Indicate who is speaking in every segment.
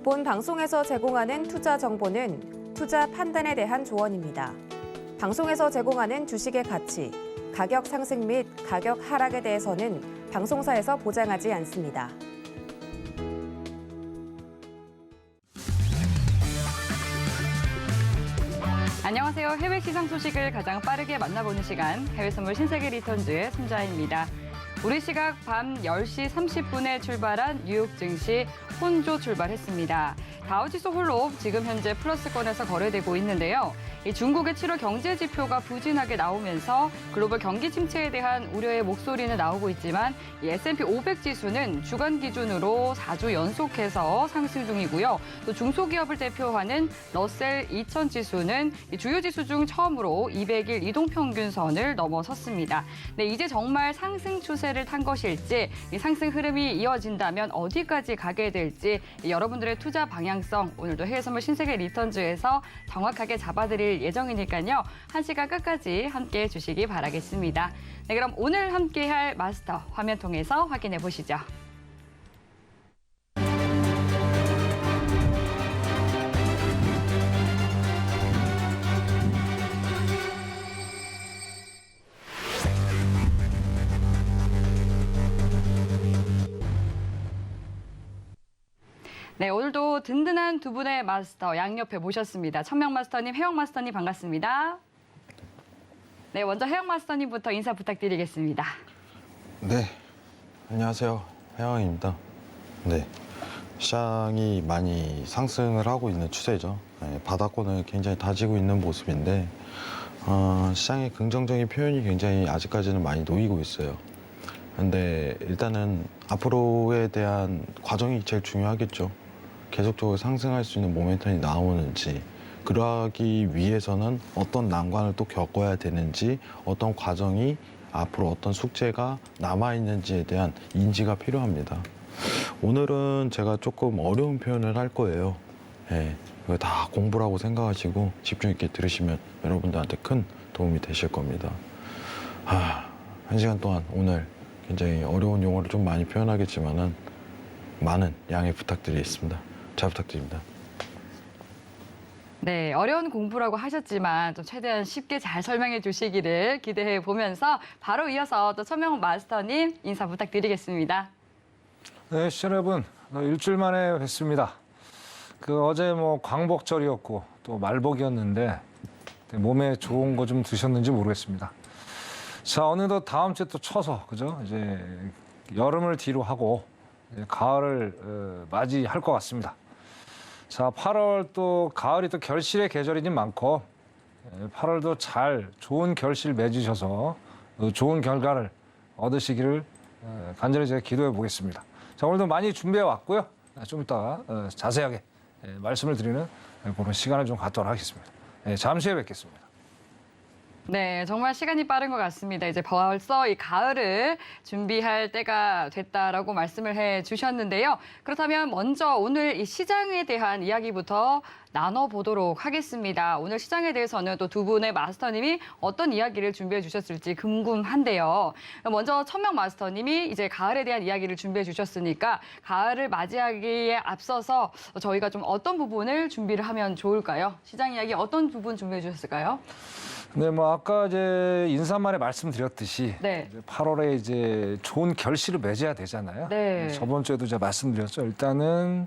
Speaker 1: 본 방송에서 제공하는 투자 정보는 투자 판단에 대한 조언입니다. 방송에서 제공하는 주식의 가치, 가격 상승 및 가격 하락에 대해서는 방송사에서 보장하지 않습니다.
Speaker 2: 안녕하세요. 해외 시장 소식을 가장 빠르게 만나보는 시간, 해외 선물 신세계 리턴즈의 손자입니다. 우리 시각 밤 10시 30분에 출발한 뉴욕 증시 혼조 출발했습니다. 다우지수 홀로 지금 현재 플러스권에서 거래되고 있는데요. 이 중국의 7월 경제 지표가 부진하게 나오면서 글로벌 경기 침체에 대한 우려의 목소리는 나오고 있지만 이 S&P 500 지수는 주간 기준으로 4주 연속해서 상승 중이고요. 또 중소기업을 대표하는 러셀 2000 지수는 이 주요 지수 중 처음으로 200일 이동평균선을 넘어섰습니다. 네, 이제 정말 상승 추세를 탄 것일지, 이 상승 흐름이 이어진다면 어디까지 가게 될지 여러분들의 투자 방향성 오늘도 해외 선물 신세계 리턴즈에서 정확하게 잡아드릴 예정이니까요. 1시간 끝까지 함께해 주시기 바라겠습니다. 네, 그럼 오늘 함께할 마스터 화면 통해서 확인해 보시죠. 네, 오늘도 든든한 두 분의 마스터 양옆에 모셨습니다. 천명 마스터님, 혜영 마스터님 반갑습니다. 네, 먼저 혜영 마스터님부터 인사 부탁드리겠습니다.
Speaker 3: 네, 안녕하세요. 혜영입니다. 네, 시장이 많이 상승을 하고 있는 추세죠. 네, 바닥권을 굉장히 다지고 있는 모습인데 시장의 긍정적인 표현이 굉장히 아직까지는 많이 놓이고 있어요. 근데 일단은 앞으로에 대한 과정이 제일 중요하겠죠. 계속적으로 상승할 수 있는 모멘텀이 나오는지, 그러하기 위해서는 어떤 난관을 또 겪어야 되는지, 어떤 과정이 앞으로 어떤 숙제가 남아있는지에 대한 인지가 필요합니다. 오늘은 제가 조금 어려운 표현을 할 거예요. 예, 이거 다 공부라고 생각하시고 집중 있게 들으시면 여러분들한테 큰 도움이 되실 겁니다. 1시간 동안 오늘 굉장히 어려운 용어를 좀 많이 표현하겠지만은 많은 양해 부탁드리겠습니다. 잘 부탁드립니다.
Speaker 2: 네, 어려운 공부라고 하셨지만 좀 최대한 쉽게 잘 설명해 주시기를 기대해 보면서 바로 이어서 또 천명 마스터님 인사 부탁드리겠습니다.
Speaker 4: 네, 시청자 여러분, 일주일 만에 뵙습니다. 어제 광복절이었고 또 말복이었는데 몸에 좋은 거 좀 드셨는지 모르겠습니다. 자, 어느덧 다음 주에 또 쳐서 그죠? 이제 여름을 뒤로 하고 이제 가을을 맞이할 것 같습니다. 자, 8월 또 가을이 또 결실의 계절이니 많고 8월도 잘 좋은 결실 맺으셔서 좋은 결과를 얻으시기를 간절히 제가 기도해 보겠습니다. 자, 오늘도 많이 준비해 왔고요. 좀 이따가 자세하게 말씀을 드리는 그런 시간을 좀 갖도록 하겠습니다. 잠시 후에 뵙겠습니다.
Speaker 2: 네, 정말 시간이 빠른 것 같습니다. 이제 벌써 이 가을을 준비할 때가 됐다라고 말씀을 해 주셨는데요. 그렇다면 먼저 오늘 이 시장에 대한 이야기부터 나눠보도록 하겠습니다. 오늘 시장에 대해서는 또 두 분의 마스터님이 어떤 이야기를 준비해 주셨을지 궁금한데요. 먼저 천명 마스터님이 이제 가을에 대한 이야기를 준비해 주셨으니까 가을을 맞이하기에 앞서서 저희가 좀 어떤 부분을 준비를 하면 좋을까요? 시장 이야기 어떤 부분 준비해 주셨을까요?
Speaker 4: 네, 아까 이제 인사말에 말씀드렸듯이
Speaker 2: 네.
Speaker 4: 8월에 이제 좋은 결실을 맺어야 되잖아요.
Speaker 2: 네.
Speaker 4: 저번 주에도 제가 말씀드렸죠. 일단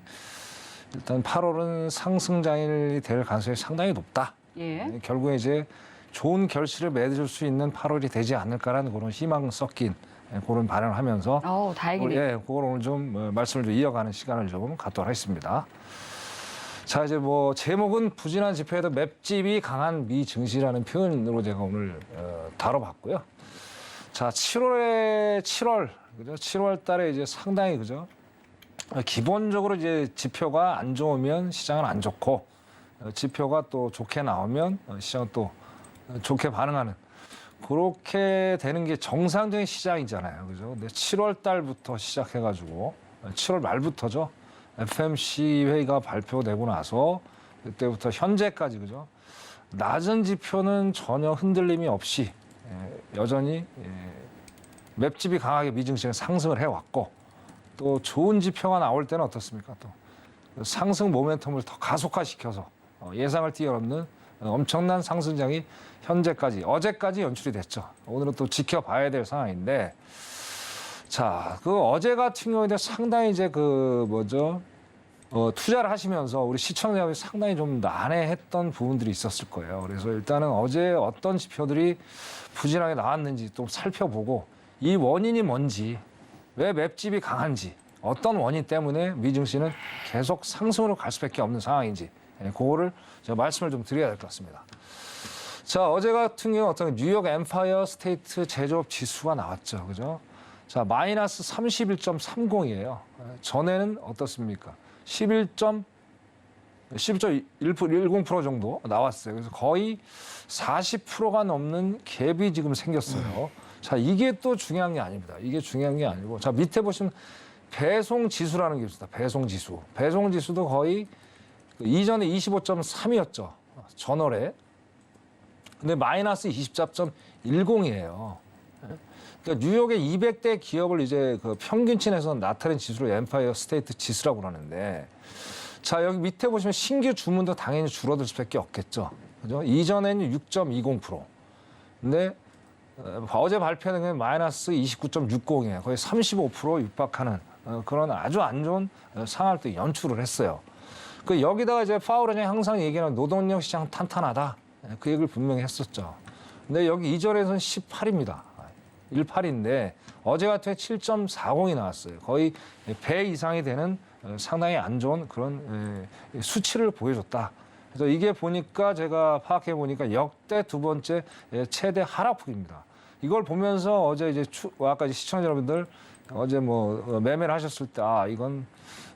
Speaker 4: 8월은 상승장이 될 가능성이 상당히 높다.
Speaker 2: 예.
Speaker 4: 결국에 이제 좋은 결실을 맺을 수 있는 8월이 되지 않을까라는 그런 희망 섞인 그런 발언을 하면서
Speaker 2: 다행이네요.
Speaker 4: 예, 그걸 오늘 좀 말씀을 좀 이어가는 시간을 좀 갖도록 하겠습니다. 자, 이제 제목은 부진한 지표에도 맵집이 강한 미 증시라는 표현으로 제가 오늘 다뤄봤고요. 자, 7월 그죠? 7월 달에 이제 상당히 그죠? 기본적으로 이제 지표가 안 좋으면 시장은 안 좋고 지표가 또 좋게 나오면 시장은 또 좋게 반응하는 그렇게 되는 게 정상적인 시장이잖아요. 그죠? 근데 7월 달부터 시작해가지고 7월 말부터죠. FMC 회의가 발표되고 나서 그때부터 현재까지 그죠? 낮은 지표는 전혀 흔들림이 없이 여전히 맵집이 강하게 미증시는 상승을 해왔고 또 좋은 지표가 나올 때는 어떻습니까? 또 상승 모멘텀을 더 가속화시켜서 예상을 뛰어넘는 엄청난 상승장이 현재까지 어제까지 연출이 됐죠. 오늘은 또 지켜봐야 될 상황인데 자, 그 어제 같은 경우에 상당히 이제 투자를 하시면서 우리 시청자분이 상당히 좀 난해했던 부분들이 있었을 거예요. 그래서 일단은 어제 어떤 지표들이 부진하게 나왔는지 좀 살펴보고 이 원인이 뭔지, 왜 맵집이 강한지, 어떤 원인 때문에 미증시는 계속 상승으로 갈 수밖에 없는 상황인지 그거를 제가 말씀을 좀 드려야 될 것 같습니다. 자, 어제 같은 경우 어떤 뉴욕 엠파이어 스테이트 제조업 지수가 나왔죠. 그죠? 자, 마이너스 31.30이에요. 전에는 어떻습니까? 11.10% 정도 나왔어요. 그래서 거의 40%가 넘는 갭이 지금 생겼어요. 자, 이게 또 중요한 게 아닙니다. 이게 중요한 게 아니고. 자, 밑에 보시면 배송 지수라는 게 있습니다. 배송 지수. 배송 지수도 거의 이전에 25.3이었죠. 전월에. 근데 마이너스 24.10이에요. 그러니까 뉴욕의 200대 기업을 이제 그 평균치에서 나타낸 지수로 엠파이어 스테이트 지수라고 그러는데 자, 여기 밑에 보시면 신규 주문도 당연히 줄어들 수밖에 없겠죠. 그죠? 이전에는 6.20%. 근데 어제 발표된 게 마이너스 29.60이에요. 거의 35% 육박하는 그런 아주 안 좋은 상황을 또 연출을 했어요. 그 여기다가 이제 파월 의장이 항상 얘기하는 노동력 시장 탄탄하다. 그 얘기를 분명히 했었죠. 근데 여기 이절에서는 18입니다. 18인데 어제 같은 경우에 7.40이 나왔어요. 거의 배 이상이 되는 상당히 안 좋은 그런 수치를 보여줬다. 그래서 이게 보니까 제가 파악해 보니까 역대 두 번째 최대 하락폭입니다. 이걸 보면서 어제 이제 아까 시청자 여러분들 어제 매매를 하셨을 때 이건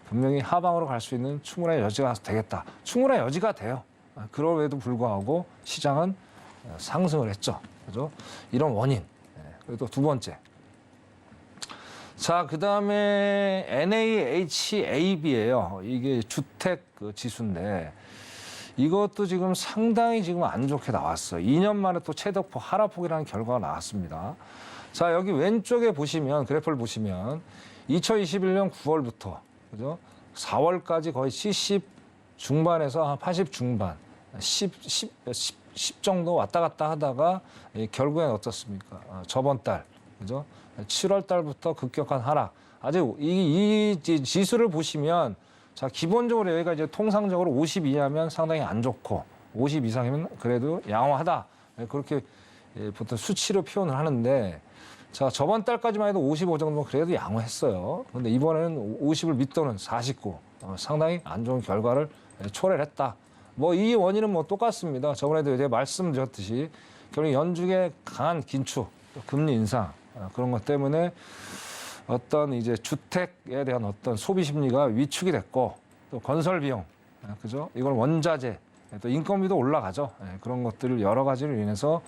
Speaker 4: 분명히 하방으로 갈 수 있는 충분한 여지가 되겠다. 충분한 여지가 돼요. 그럼에도 불구하고 시장은 상승을 했죠. 그죠? 이런 원인. 그리고 또 두 번째. 자, 그 다음에 NAHAB예요. 이게 주택 지수인데 이것도 지금 상당히 지금 안 좋게 나왔어요. 2년 만에 또 최대폭 하락폭이라는 결과가 나왔습니다. 자, 여기 왼쪽에 보시면 그래프를 보시면 2021년 9월부터 그죠? 4월까지 거의 70 중반에서 한 80 중반, 10 정도 왔다 갔다 하다가 결국엔 어떻습니까? 저번 달, 그죠? 7월 달부터 급격한 하락. 아직 이 지수를 보시면 자, 기본적으로 여기가 이제 통상적으로 50 이하면 상당히 안 좋고 50 이상이면 그래도 양호하다. 그렇게 보통 수치로 표현을 하는데 자, 저번 달까지만 해도 55 정도면 그래도 양호했어요. 근데 이번에는 50을 밑도는 49. 상당히 안 좋은 결과를 초래했다. 이 원인은 똑같습니다. 저번에도 이제 말씀드렸듯이 결국 연준의 강한 긴축, 금리 인상 그런 것 때문에 어떤 이제 주택에 대한 어떤 소비 심리가 위축이 됐고 또 건설 비용, 그죠? 이걸 원자재, 또 인건비도 올라가죠. 그런 것들을 여러 가지로 인해서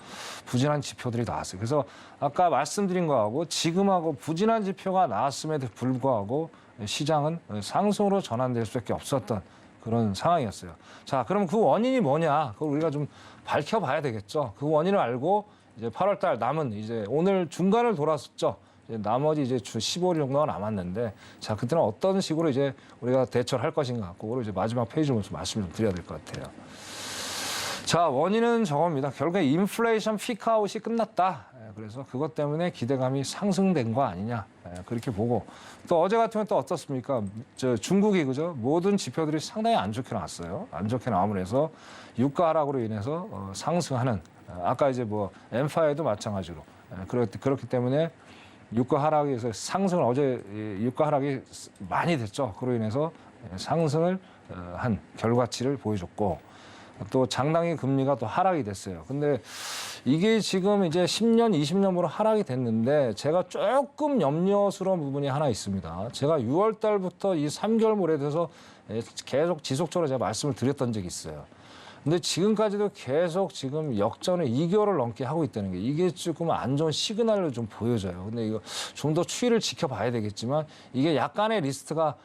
Speaker 4: 부진한 지표들이 나왔어요. 그래서 아까 말씀드린 거하고 지금하고 부진한 지표가 나왔음에도 불구하고 시장은 상승으로 전환될 수밖에 없었던 그런 상황이었어요. 자, 그럼 그 원인이 뭐냐? 그걸 우리가 좀 밝혀봐야 되겠죠. 그 원인을 알고 이제 8월달 남은 이제 오늘 중간을 돌았었죠. 이제 나머지 이제 주 15일 정도가 남았는데, 자, 그때는 어떤 식으로 이제 우리가 대처를 할 것인가, 그거를 이제 마지막 페이지를 보면서 말씀을 좀 드려야 될 것 같아요. 자, 원인은 저겁니다. 결국에 인플레이션 피크아웃이 끝났다. 그래서 그것 때문에 기대감이 상승된 거 아니냐. 그렇게 보고. 또 어제 같은 경우는 또 어떻습니까? 중국이, 그죠? 모든 지표들이 상당히 안 좋게 나왔어요. 안 좋게 나옴으로 해서 유가 하락으로 인해서 상승하는, 아까 이제 엠파이어도 마찬가지로. 그렇기 때문에 유가 하락에서 상승을 어제 유가 하락이 많이 됐죠. 그로 인해서 상승을 한 결과치를 보여줬고, 또 장당의 금리가 또 하락이 됐어요. 근데 이게 지금 이제 10년, 20년으로 하락이 됐는데 제가 조금 염려스러운 부분이 하나 있습니다. 제가 6월 달부터 이 3개월 몰에 대해서 계속 지속적으로 제가 말씀을 드렸던 적이 있어요. 근데 지금까지도 계속 지금 역전을 2개월을 넘게 하고 있다는 게 이게 조금 안 좋은 시그널을 좀 보여줘요. 근데 이거 좀 더 추이를 지켜봐야 되겠지만 이게 약간의 리스크가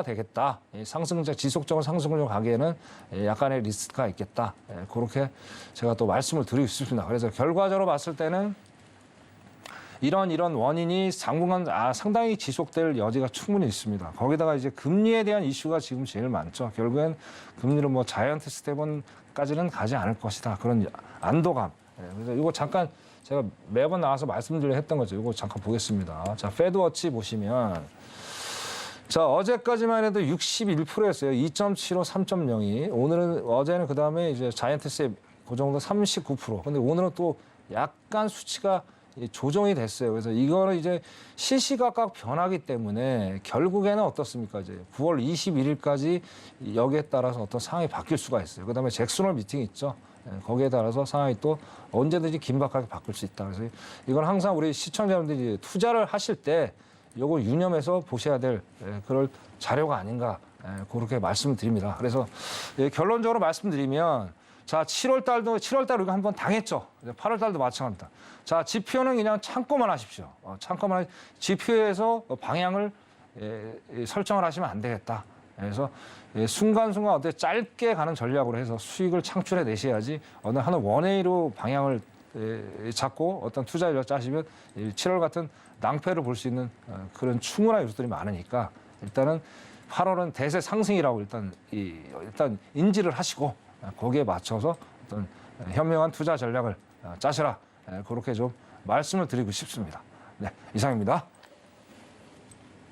Speaker 4: 되겠다. 지속적인 상승을 가기에는 약간의 리스크가 있겠다. 그렇게 제가 또 말씀을 드리고 싶습니다. 그래서 결과적으로 봤을 때는 이런 원인이 당분간 상당히 지속될 여지가 충분히 있습니다. 거기다가 이제 금리에 대한 이슈가 지금 제일 많죠. 결국엔 금리를 뭐 자이언트 스텝까지는 가지 않을 것이다. 그런 안도감. 그래서 이거 잠깐 제가 매번 나와서 말씀드려 했던 거죠. 이거 잠깐 보겠습니다. 자, 페드워치 보시면 자, 어제까지만 해도 61%였어요. 2.75, 3.02. 어제는 그다음에 이제 자이언트 스텝 그 정도 39%. 근데 오늘은 또 약간 수치가 조정이 됐어요. 그래서 이거는 이제 시시각각 변하기 때문에 결국에는 어떻습니까? 이제 9월 21일까지 여기에 따라서 어떤 상황이 바뀔 수가 있어요. 그다음에 잭슨홀 미팅 있죠. 거기에 따라서 상황이 또 언제든지 긴박하게 바뀔 수 있다. 그래서 이건 항상 우리 시청자분들이 투자를 하실 때 이걸 유념해서 보셔야 될 그럴 자료가 아닌가 그렇게 말씀드립니다. 그래서 결론적으로 말씀드리면 자, 7월 달도 우리가 한번 당했죠. 8월 달도 마찬가지입니다. 자, 지표는 그냥 참고만 하십시오. 참고만 지표에서 방향을 설정을 하시면 안 되겠다. 그래서 순간순간 어떻게 짧게 가는 전략으로 해서 수익을 창출해 내셔야지 어느 한 원웨이로 방향을 잡고 어떤 투자 전략 짜시면 7월 같은 낭패를 볼 수 있는 그런 충분한 요소들이 많으니까 일단은 8월은 대세 상승이라고 일단 인지를 하시고 거기에 맞춰서 어떤 현명한 투자 전략을 짜시라. 그렇게 좀 말씀을 드리고 싶습니다. 네, 이상입니다.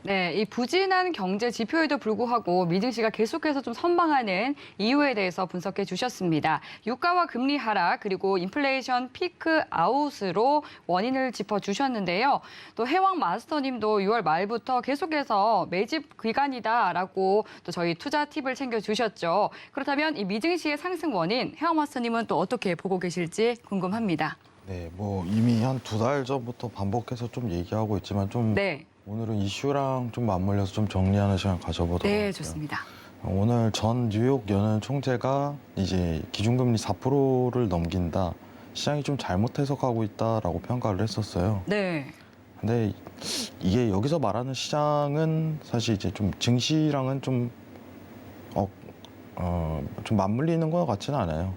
Speaker 2: 네, 이 부진한 경제 지표에도 불구하고 미증 씨가 계속해서 좀 선방하는 이유에 대해서 분석해 주셨습니다. 유가와 금리 하락 그리고 인플레이션 피크 아웃으로 원인을 짚어 주셨는데요. 또 해왕 마스터님도 6월 말부터 계속해서 매집 기간이다라고 또 저희 투자 팁을 챙겨 주셨죠. 그렇다면 이 미증 씨의 상승 원인 해왕 마스터님은 또 어떻게 보고 계실지 궁금합니다.
Speaker 3: 네, 뭐 이미 한 2달 전부터 반복해서 좀 얘기하고 있지만 좀
Speaker 2: 네,
Speaker 3: 오늘은 이슈랑 좀 맞물려서 좀 정리하는 시간 가져보도록
Speaker 2: 네,
Speaker 3: 할게요.
Speaker 2: 좋습니다.
Speaker 3: 오늘 전 뉴욕 연은 총재가 이제 기준금리 4%를 넘긴다. 시장이 좀 잘못 해석하고 있다라고 평가를 했었어요.
Speaker 2: 네,
Speaker 3: 근데 이게 여기서 말하는 시장은 사실 이제 좀 증시랑은 좀 맞물리는 것 같지는 않아요.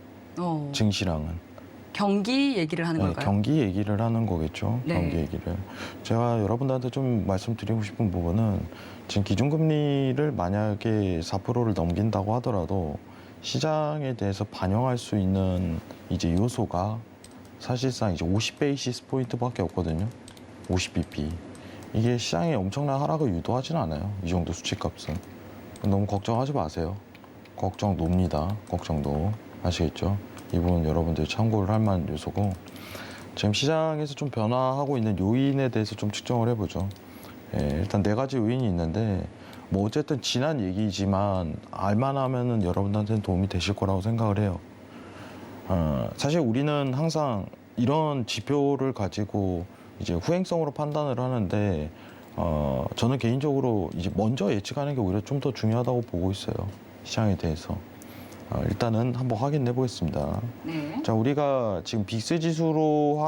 Speaker 3: 증시랑은.
Speaker 2: 경기 얘기를 하는
Speaker 3: 네,
Speaker 2: 걸까요?
Speaker 3: 경기 얘기를 하는 거겠죠.
Speaker 2: 네.
Speaker 3: 경기 얘기를. 제가 여러분들한테 좀 말씀드리고 싶은 부분은 지금 기준금리를 만약에 4%를 넘긴다고 하더라도 시장에 대해서 반영할 수 있는 이제 요소가 사실상 이제 50베이시스 포인트밖에 없거든요. 50bp. 이게 시장에 엄청난 하락을 유도하지는 않아요. 이 정도 수치값은. 너무 걱정하지 마세요. 걱정 놉니다. 걱정도. 아시겠죠? 이 부분 여러분들이 참고를 할 만한 요소고 지금 시장에서 좀 변화하고 있는 요인에 대해서 좀 측정을 해보죠. 일단 4가지 요인이 있는데 뭐 어쨌든 지난 얘기지만 알만하면은 여러분들한테는 도움이 되실 거라고 생각을 해요. 사실 우리는 항상 이런 지표를 가지고 이제 후행성으로 판단을 하는데 저는 개인적으로 이제 먼저 예측하는 게 오히려 좀 더 중요하다고 보고 있어요. 시장에 대해서. 일단은 한번 확인해 보겠습니다.
Speaker 2: 네.
Speaker 3: 자, 우리가 지금 빅스 지수로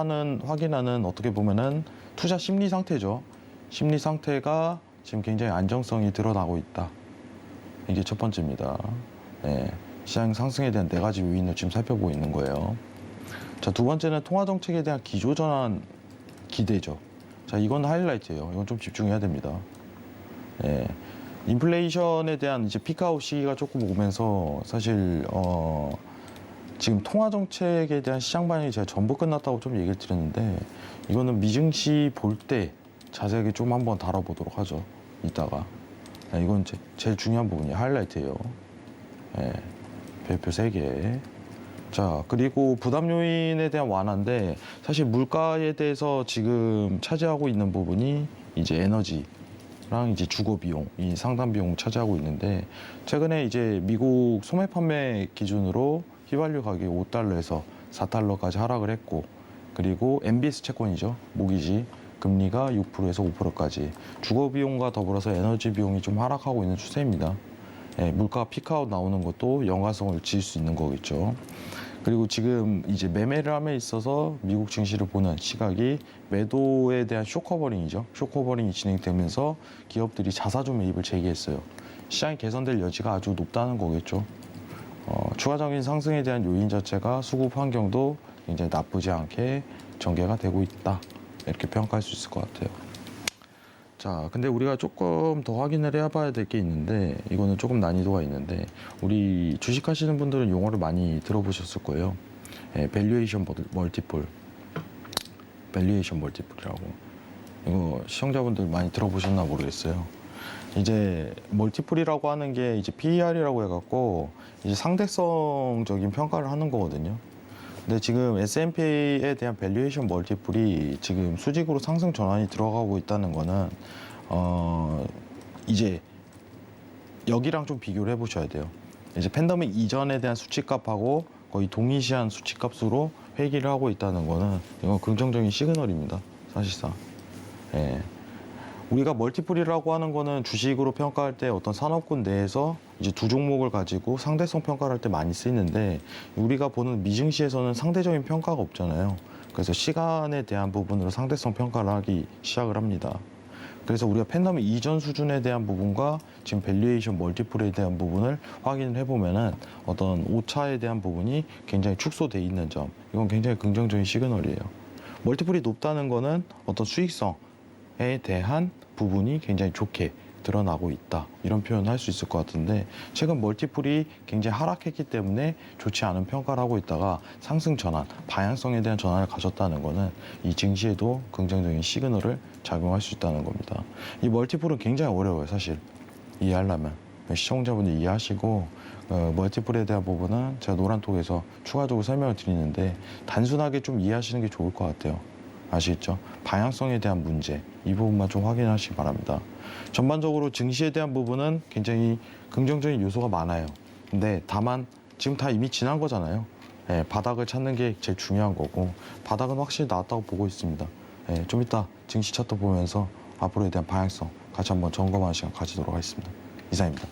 Speaker 3: 확인하는 어떻게 보면은 투자 심리 상태죠. 심리 상태가 지금 굉장히 안정성이 드러나고 있다. 이게 첫 번째입니다. 네, 시장 상승에 대한 4가지 요인을 지금 살펴보고 있는 거예요. 자, 두 번째는 통화 정책에 대한 기조 전환 기대죠. 자, 이건 하이라이트예요. 이건 좀 집중해야 됩니다. 네. 인플레이션에 대한 이제 피크아웃 시기가 조금 오면서 사실 지금 통화 정책에 대한 시장 반응이 제가 전부 끝났다고 좀 얘기를 드렸는데 이거는 미증시 볼 때 자세하게 좀 한번 다뤄보도록 하죠. 이따가. 네, 이건 제일 중요한 부분이 하이라이트예요. 네, 별표 3개. 자, 그리고 부담 요인에 대한 완화인데 사실 물가에 대해서 지금 차지하고 있는 부분이 이제 에너지 랑 이제 주거 비용, 이 상담 비용을 차지하고 있는데 최근에 이제 미국 소매 판매 기준으로 휘발유 가격이 5달러에서 4달러까지 하락을 했고 그리고 MBS 채권이죠. 모기지 금리가 6%에서 5%까지 주거 비용과 더불어서 에너지 비용이 좀 하락하고 있는 추세입니다. 물가 피크아웃 나오는 것도 연관성을 지을 수 있는 거겠죠. 그리고 지금 이제 매매를 함에 있어서 미국 증시를 보는 시각이 매도에 대한 쇼커버링이죠. 쇼커버링이 진행되면서 기업들이 자사주 매입을 재개했어요. 시장이 개선될 여지가 아주 높다는 거겠죠. 추가적인 상승에 대한 요인 자체가 수급 환경도 굉장히 나쁘지 않게 전개가 되고 있다. 이렇게 평가할 수 있을 것 같아요. 자, 근데 우리가 조금 더 확인을 해봐야 될 게 있는데 이거는 조금 난이도가 있는데 우리 주식하시는 분들은 용어를 많이 들어보셨을 거예요. 밸류에이션 멀티플, 밸류에이션 멀티플이라고. 이거 시청자분들 많이 들어보셨나 모르겠어요. 이제 멀티플이라고 하는 게 이제 PER이라고 해갖고 이제 상대성적인 평가를 하는 거거든요. 근데 지금 S&P에 대한 밸류에이션 멀티플이 지금 수직으로 상승 전환이 들어가고 있다는 거는 이제 여기랑 좀 비교를 해보셔야 돼요. 이제 팬데믹 이전에 대한 수치값하고 거의 동일시한 수치값으로 회귀를 하고 있다는 거는 이건 긍정적인 시그널입니다. 사실상. 예. 우리가 멀티플이라고 하는 거는 주식으로 평가할 때 어떤 산업군 내에서 이제 두 종목을 가지고 상대성 평가를 할 때 많이 쓰이는데 우리가 보는 미증시에서는 상대적인 평가가 없잖아요. 그래서 시간에 대한 부분으로 상대성 평가를 하기 시작을 합니다. 그래서 우리가 팬데믹 이전 수준에 대한 부분과 지금 밸류에이션 멀티플에 대한 부분을 확인을 해보면은 어떤 오차에 대한 부분이 굉장히 축소돼 있는 점, 이건 굉장히 긍정적인 시그널이에요. 멀티플이 높다는 거는 어떤 수익성에 대한 부분이 굉장히 좋게 드러나고 있다, 이런 표현을 할 수 있을 것 같은데 최근 멀티플이 굉장히 하락했기 때문에 좋지 않은 평가를 하고 있다가 상승 전환, 방향성에 대한 전환을 가졌다는 거는 이 증시에도 긍정적인 시그널을 작용할 수 있다는 겁니다. 이 멀티플은 굉장히 어려워요, 사실 이해하려면. 시청자분들 이해하시고 멀티플에 대한 부분은 제가 노란톡에서 추가적으로 설명을 드리는데 단순하게 좀 이해하시는 게 좋을 것 같아요. 아시겠죠? 방향성에 대한 문제, 이 부분만 좀 확인하시기 바랍니다. 전반적으로 증시에 대한 부분은 굉장히 긍정적인 요소가 많아요. 근데 다만 지금 다 이미 지난 거잖아요. 예, 바닥을 찾는 게 제일 중요한 거고 바닥은 확실히 나왔다고 보고 있습니다. 예, 좀 이따 증시 차트 보면서 앞으로에 대한 방향성 같이 한번 점검하는 시간 가지도록 하겠습니다. 이상입니다.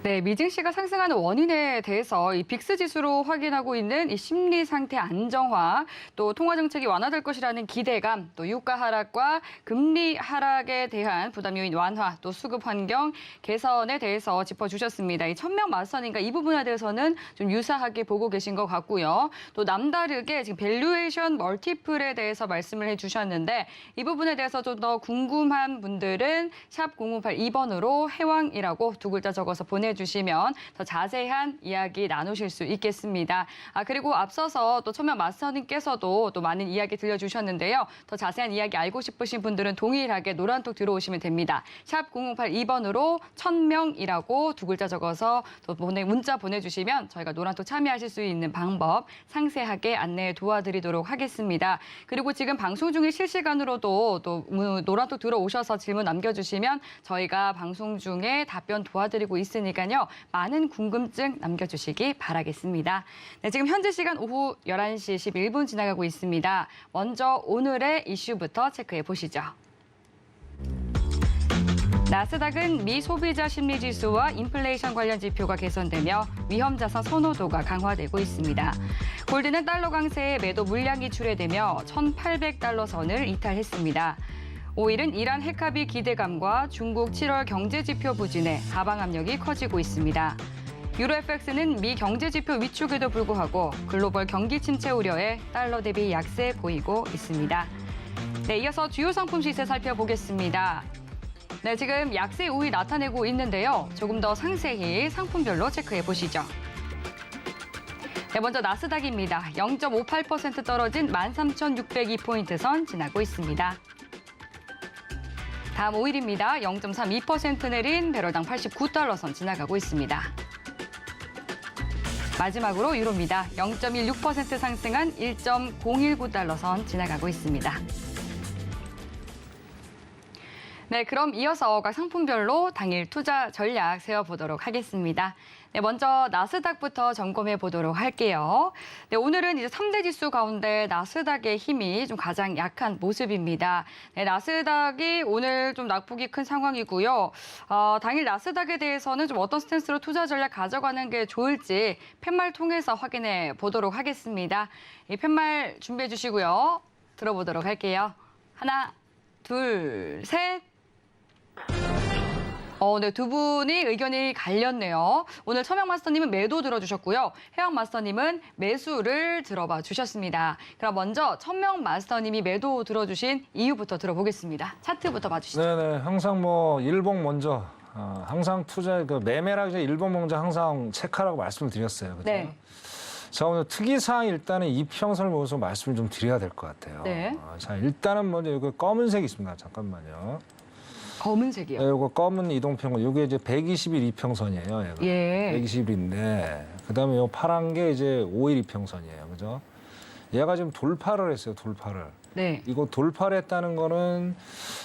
Speaker 2: 네, 미증시가 상승하는 원인에 대해서 이 빅스 지수로 확인하고 있는 이 심리 상태 안정화, 또 통화 정책이 완화될 것이라는 기대감, 또 유가 하락과 금리 하락에 대한 부담 요인 완화, 또 수급 환경 개선에 대해서 짚어주셨습니다. 이 천명 맞선인가 이 부분에 대해서는 좀 유사하게 보고 계신 것 같고요. 또 남다르게 지금 밸류에이션 멀티플에 대해서 말씀을 해주셨는데 이 부분에 대해서 좀 더 궁금한 분들은 샵 0082번으로 해왕이라고 두 글자 적어서 보내주시면 더 자세한 이야기 나누실 수 있겠습니다. 그리고 앞서서 또 천명 마스터님께서도 또 많은 이야기 들려주셨는데요. 더 자세한 이야기 알고 싶으신 분들은 동일하게 노란톡 들어오시면 됩니다. 샵 0082번으로 천명이라고 두 글자 적어서 또 문자 보내주시면 저희가 노란톡 참여하실 수 있는 방법 상세하게 안내 도와드리도록 하겠습니다. 그리고 지금 방송 중에 실시간으로도 또 노란톡 들어오셔서 질문 남겨주시면 저희가 방송 중에 답변 도와드리고 있으니까요. 많은 궁금증 남겨주시기 바라겠습니다. 네, 지금 현재 시간 오후 11시 11분 지나가고 있습니다. 먼저 오늘의 이슈부터 체크해 보시죠. 나스닥은 미 소비자 심리 지수와 인플레이션 관련 지표가 개선되며 위험 자산 선호도가 강화되고 있습니다. 골드는 달러 강세에 매도 물량이 출회되며 1,800달러 선을 이탈했습니다. 5일은 이란 핵합의 기대감과 중국 7월 경제 지표 부진에 하방 압력이 커지고 있습니다. 유로 FX는 미 경제 지표 위축에도 불구하고 글로벌 경기 침체 우려에 달러 대비 약세 보이고 있습니다. 네, 이어서 주요 상품 시세 살펴보겠습니다. 네, 지금 약세 우위 나타내고 있는데요. 조금 더 상세히 상품별로 체크해 보시죠. 네, 먼저 나스닥입니다. 0.58% 떨어진 13,602포인트 선 지나고 있습니다. 다음 5일입니다. 0.32% 내린 배럴당 89달러 선 지나가고 있습니다. 마지막으로 유로입니다. 0.16% 상승한 1.019달러 선 지나가고 있습니다. 네, 그럼 이어서 각 상품별로 당일 투자 전략 세워보도록 하겠습니다. 네, 먼저 나스닥부터 점검해 보도록 할게요. 네, 오늘은 이제 3대 지수 가운데 나스닥의 힘이 좀 가장 약한 모습입니다. 네, 나스닥이 오늘 좀 낙폭이 큰 상황이고요. 당일 나스닥에 대해서는 좀 어떤 스탠스로 투자 전략 가져가는 게 좋을지 팻말 통해서 확인해 보도록 하겠습니다. 이 팻말 준비해 주시고요. 들어보도록 할게요. 하나, 둘, 셋. 네, 두 분이 의견이 갈렸네요. 오늘 천명 마스터님은 매도 들어주셨고요. 혜영 마스터님은 매수를 들어봐 주셨습니다. 그럼 먼저 천명 마스터님이 매도 들어주신 이유부터 들어보겠습니다. 차트부터 봐주시죠.
Speaker 4: 네네, 항상 뭐 일봉 먼저, 항상 투자 그 매매라고 이제 일봉 먼저 항상 체크하라고 말씀을 드렸어요. 그죠?
Speaker 2: 네.
Speaker 4: 자, 오늘 특이사항 일단은 이평선을 보면서 말씀을 좀 드려야 될 것 같아요.
Speaker 2: 네.
Speaker 4: 자, 일단은 먼저 여기 검은색이 있습니다. 잠깐만요.
Speaker 2: 검은색이요.
Speaker 4: 네, 요거 검은 이동평균, 요게 이제 120일 이평선이에요. 얘가.
Speaker 2: 예.
Speaker 4: 120일인데, 그 다음에 요 파란 게 이제 5일 이평선이에요. 그죠? 얘가 지금 돌파를 했어요, 돌파를.
Speaker 2: 네.
Speaker 4: 이거 돌파를 했다는 거는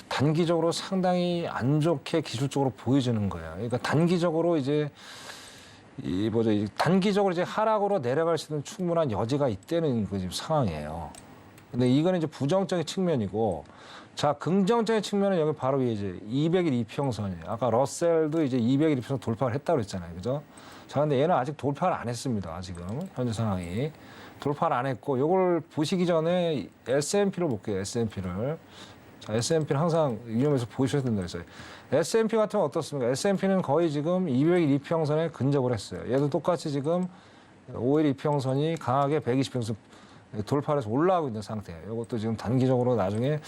Speaker 4: 단기적으로 상당히 안 좋게 기술적으로 보여지는 거예요. 그러니까 단기적으로 이제 단기적으로 이제 하락으로 내려갈 수 있는 충분한 여지가 있다는 그 지금 상황이에요. 근데 이거는 이제 부정적인 측면이고, 자, 긍정적인 측면은 여기 바로 위에 이제 200일 이평선이에요. 아까 러셀도 이제 200일 이평선 돌파를 했다고 그랬잖아요. 그죠? 자, 근데 얘는 아직 돌파를 안 했습니다. 지금 현재 상황이. 돌파를 안 했고, 요걸 보시기 전에 S&P를 볼게요. S&P를. 자, S&P는 항상 위험해서 보셔야 된다고 했어요. S&P 같은 건 어떻습니까? S&P는 거의 지금 200일 이평선에 근접을 했어요. 얘도 똑같이 지금 5일 이평선이 강하게 120평선 돌파를 해서 올라가고 있는 상태예요. 이것도 지금 단기적으로 나중에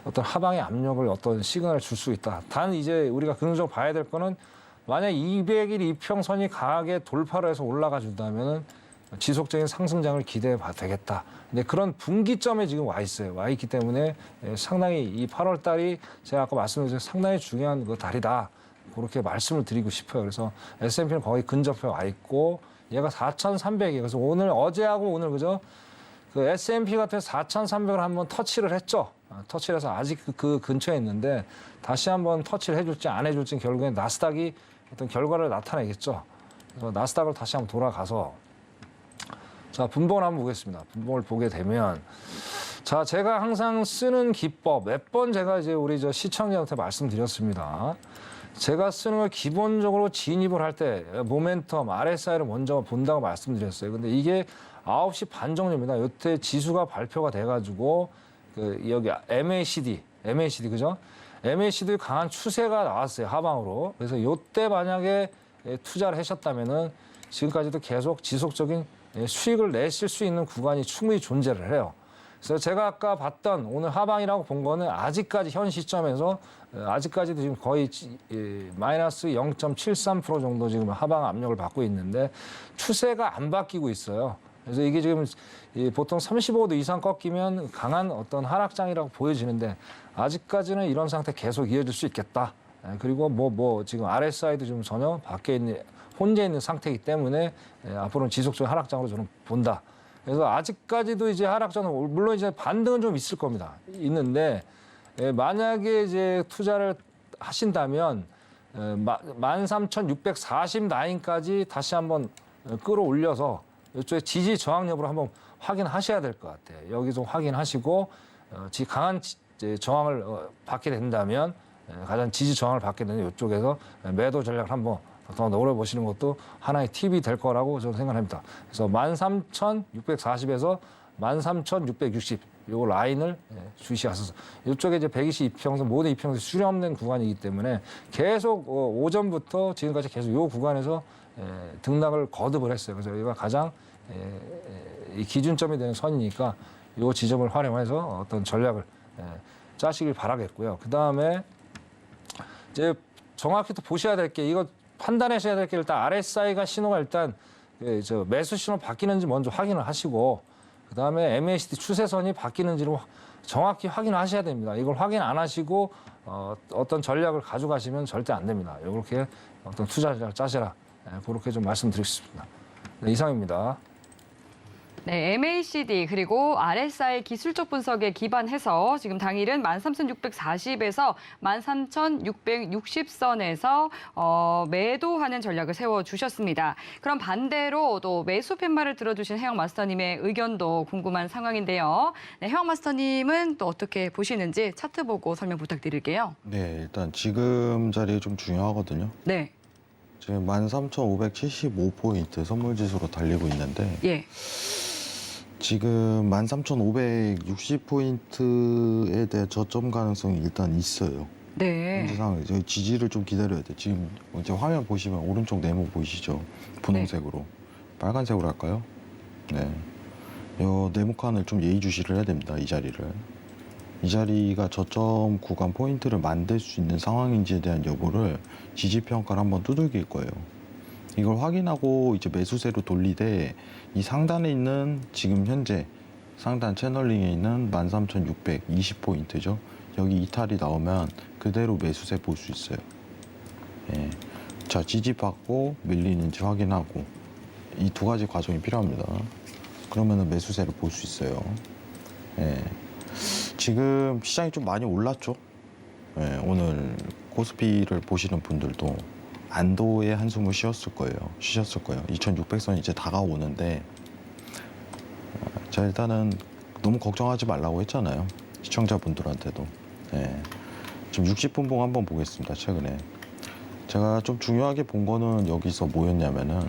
Speaker 4: 어떤 하방의 압력을 어떤 시그널을 줄 수 있다. 단 이제 우리가 긍정적으로 봐야 될 거는 만약 200일 이평선이 강하게 돌파를 해서 올라가 준다면 지속적인 상승장을 기대해 봐도 되겠다. 근데 그런 분기점에 지금 와 있어요. 와 있기 때문에 상당히 이 8월 달이 제가 아까 말씀드린 상당히 중요한 그 달이다. 그렇게 말씀을 드리고 싶어요. 그래서 S&P는 거의 근접해 와 있고 얘가 4,300이에요. 그래서 오늘 어제하고 오늘 그죠? 그 S&P 같은 4,300을 한번 터치를 했죠. 터치를 해서 아직 그 근처에 있는데 다시 한번 터치를 해줄지 안 해줄지 결국엔 나스닥이 어떤 결과를 나타내겠죠. 그래서 나스닥을 다시 한번 돌아가서 자, 분봉을 한번 보겠습니다. 분봉을 보게 되면 자, 제가 항상 쓰는 기법 몇 번 제가 이제 우리 저 시청자한테 말씀드렸습니다. 제가 쓰는 걸 기본적으로 진입을 할 때 모멘텀 RSI를 먼저 본다고 말씀드렸어요. 근데 이게 9시 반 정도입니다. 이때 지수가 발표가 돼가지고 그 여기 MACD 그죠? MACD 강한 추세가 나왔어요, 하방으로. 그래서 이때 만약에 투자를 하셨다면은 지금까지도 계속 지속적인 수익을 내실 수 있는 구간이 충분히 존재를 해요. 그래서 제가 아까 봤던 오늘 하방이라고 본 거는 아직까지 현 시점에서 아직까지도 지금 거의 마이너스 0.73% 정도 지금 하방 압력을 받고 있는데 추세가 안 바뀌고 있어요. 그래서 이게 지금 보통 35도 이상 꺾이면 강한 어떤 하락장이라고 보여지는데 아직까지는 이런 상태 계속 이어질 수 있겠다. 그리고 지금 RSI도 좀 전혀 밖에 있는 혼자 있는 상태이기 때문에 앞으로는 지속적인 하락장으로 저는 본다. 그래서 아직까지도 이제 하락장은 물론 이제 반등은 좀 있을 겁니다. 있는데 만약에 이제 투자를 하신다면 13,640 라인까지 다시 한번 끌어올려서 이쪽에 지지 저항 여부를 한번 확인하셔야 될 것 같아요. 여기서 확인하시고 강한 저항을 받게 된다면 가장 지지 저항을 받게 되는 이쪽에서 매도 전략을 한번 더 노려보시는 것도 하나의 팁이 될 거라고 저는 생각합니다. 그래서 13,640에서 13,660 요 라인을 주시하셔서 이쪽에 이제 122평선 모든 이평선 수렴된 구간이기 때문에 계속 오전부터 지금까지 계속 요 구간에서 등락을 거듭을 했어요. 그래서 여기가 가장 이 기준점이 되는 선이니까 요 지점을 활용해서 어떤 전략을 짜시길 바라겠고요. 그 다음에 이제 정확히 또 보셔야 될 게 이거 판단하셔야 될 게 일단 RSI가 신호가 일단 매수 신호 바뀌는지 먼저 확인을 하시고 그 다음에 MACD 추세선이 바뀌는지를 정확히 확인을 하셔야 됩니다. 이걸 확인 안 하시고 어떤 전략을 가져가시면 절대 안 됩니다. 이렇게 어떤 투자 전략을 짜시라. 그렇게 좀 말씀드리겠습니다. 네, 이상입니다.
Speaker 2: 네, MACD 그리고 RSI 기술적 분석에 기반해서 지금 당일은 13,640에서 13,660선에서 매도하는 전략을 세워주셨습니다. 그럼 반대로 또 매수 팻말을 들어주신 혜영 마스터님의 의견도 궁금한 상황인데요. 네, 혜영 마스터님은 또 어떻게 보시는지 차트 보고 설명 부탁드릴게요.
Speaker 3: 네, 일단 지금 자리 좀 중요하거든요.
Speaker 2: 네.
Speaker 3: 지금 13,575포인트 선물지수로 달리고 있는데
Speaker 2: 예.
Speaker 3: 지금 13,560포인트에 대한 저점 가능성이 일단 있어요.
Speaker 2: 네.
Speaker 3: 현재 상황 저희 지지를 좀 기다려야 돼. 지금 이제 화면 보시면 오른쪽 네모 보이시죠? 분홍색으로 빨간색으로 할까요? 네. 요 네모칸을 좀 예의주시를 해야 됩니다. 이 자리를. 이 자리가 저점 구간 포인트를 만들 수 있는 상황인지에 대한 여부를 지지평가를 한번 두들길 거예요. 이걸 확인하고 이제 매수세로 돌리되 이 상단에 있는 지금 현재 상단 채널링에 있는 13,620포인트죠. 여기 이탈이 나오면 그대로 매수세 볼 수 있어요. 예. 자, 지지받고 밀리는지 확인하고 이 두 가지 과정이 필요합니다. 그러면은 매수세를 볼 수 있어요. 예. 지금 시장이 좀 많이 올랐죠. 예, 오늘 코스피를 보시는 분들도 안도의 한숨을 쉬셨을 거예요. 2600선 이제 다가오는데 자, 일단은 너무 걱정하지 말라고 했잖아요. 시청자분들한테도. 예. 지금 60분봉 한번 보겠습니다. 최근에 제가 좀 중요하게 본 거는 여기서 뭐였냐면은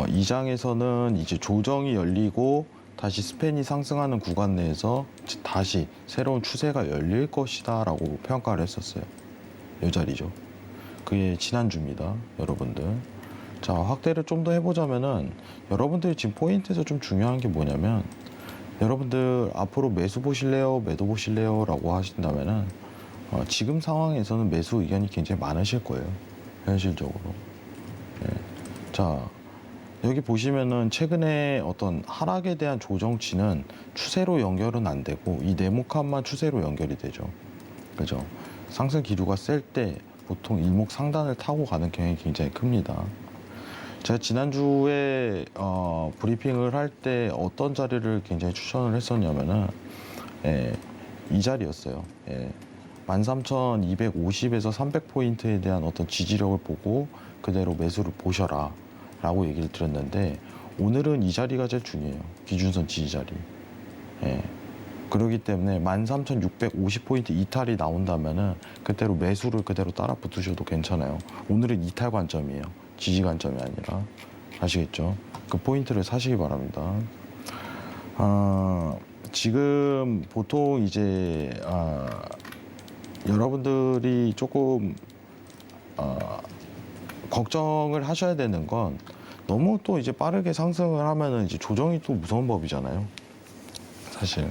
Speaker 3: 이 장에서는 이제 조정이 열리고 다시 스팬이 상승하는 구간 내에서 다시 새로운 추세가 열릴 것이다 라고 평가를 했었어요. 이 자리죠. 그게 지난주입니다. 여러분들. 자, 확대를 좀 더 해보자면은 여러분들이 지금 포인트에서 좀 중요한 게 뭐냐면 여러분들 앞으로 매수 보실래요? 매도 보실래요? 라고 하신다면은 지금 상황에서는 매수 의견이 굉장히 많으실 거예요. 현실적으로. 네. 자, 여기 보시면은 최근에 어떤 하락에 대한 조정치는 추세로 연결은 안 되고 이 네모칸만 추세로 연결이 되죠. 그죠? 상승 기류가 셀 때 보통 일목 상단을 타고 가는 경향이 굉장히 큽니다. 제가 지난주에 브리핑을 할 때 어떤 자리를 굉장히 추천을 했었냐면은 이 자리였어요. 13,250에서 300포인트에 대한 어떤 지지력을 보고 그대로 매수를 보셔라 라고 얘기를 드렸는데 오늘은 이 자리가 제일 중요해요. 기준선 지지 자리. 그렇기 때문에 13,650포인트 이탈이 나온다면은 그대로 매수를 그대로 따라 붙으셔도 괜찮아요. 오늘은 이탈 관점이에요. 지지 관점이 아니라. 아시겠죠? 그 포인트를 사시기 바랍니다. 지금 보통 이제 여러분들이 조금 걱정을 하셔야 되는 건 너무 또 이제 빠르게 상승을 하면은 이제 조정이 또 무서운 법이잖아요. 사실.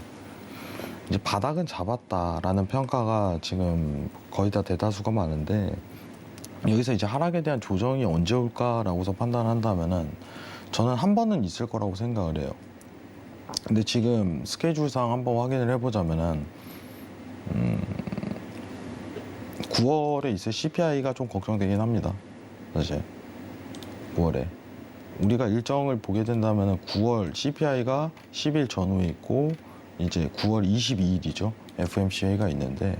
Speaker 3: 이제 바닥은 잡았다라는 평가가 지금 거의 다 대다수가 많은데 여기서 이제 하락에 대한 조정이 언제 올까라고서 판단한다면은 저는 한 번은 있을 거라고 생각을 해요. 근데 지금 스케줄상 한번 확인을 해보자면은 9월에 있을 CPI가 좀 걱정되긴 합니다. 사실 9월에 우리가 일정을 보게 된다면은 9월 CPI가 10일 전후에 있고 이제 9월 22일이죠. FOMC 회의가 있는데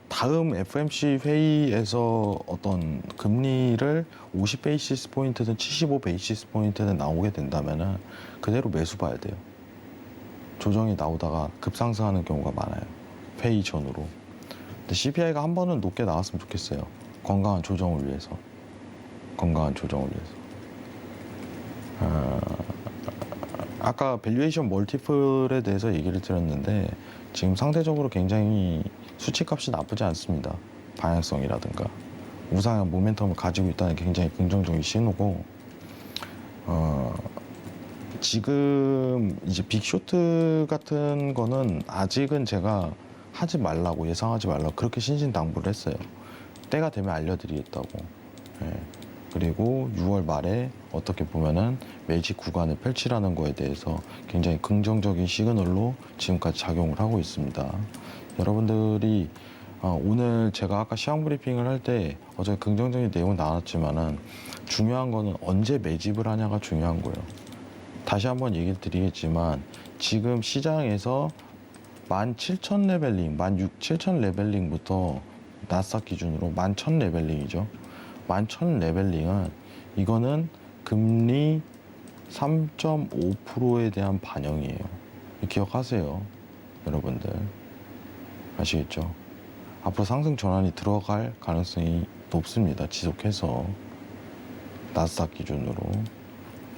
Speaker 3: 다음 FOMC 회의에서 어떤 금리를 50 베이시스 포인트든 75 베이시스 포인트든 나오게 된다면은 그대로 매수 봐야 돼요. 조정이 나오다가 급상승하는 경우가 많아요. 회의 전후로. 근데 CPI가 한 번은 높게 나왔으면 좋겠어요. 건강한 조정을 위해서. 건강한 조정을 위해서. 아까 밸류에이션 멀티플에 대해서 얘기를 드렸는데 지금 상대적으로 굉장히 수치값이 나쁘지 않습니다. 방향성이라든가 우상향 모멘텀을 가지고 있다는 게 굉장히 긍정적인 신호고 지금 이제 빅쇼트 같은 거는 아직은 제가 하지 말라고 예상하지 말라고 그렇게 신신당부를 했어요. 때가 되면 알려드리겠다고. 그리고 6월 말에 어떻게 보면은 매직 구간을 펼치라는 거에 대해서 굉장히 긍정적인 시그널로 지금까지 작용을 하고 있습니다. 여러분들이 오늘 제가 아까 시황 브리핑을 할 때 어제 긍정적인 내용은 나왔지만은 중요한 거는 언제 매집을 하냐가 중요한 거예요. 다시 한번 얘기를 드리겠지만 지금 시장에서 17,000 레벨링, 17,000 레벨링부터 나스닥 기준으로 11,000 레벨링이죠. 11,000 레벨링은 이거는 금리 3.5%에 대한 반영이에요. 기억하세요, 여러분들. 아시겠죠? 앞으로 상승 전환이 들어갈 가능성이 높습니다. 지속해서 나스닥 기준으로.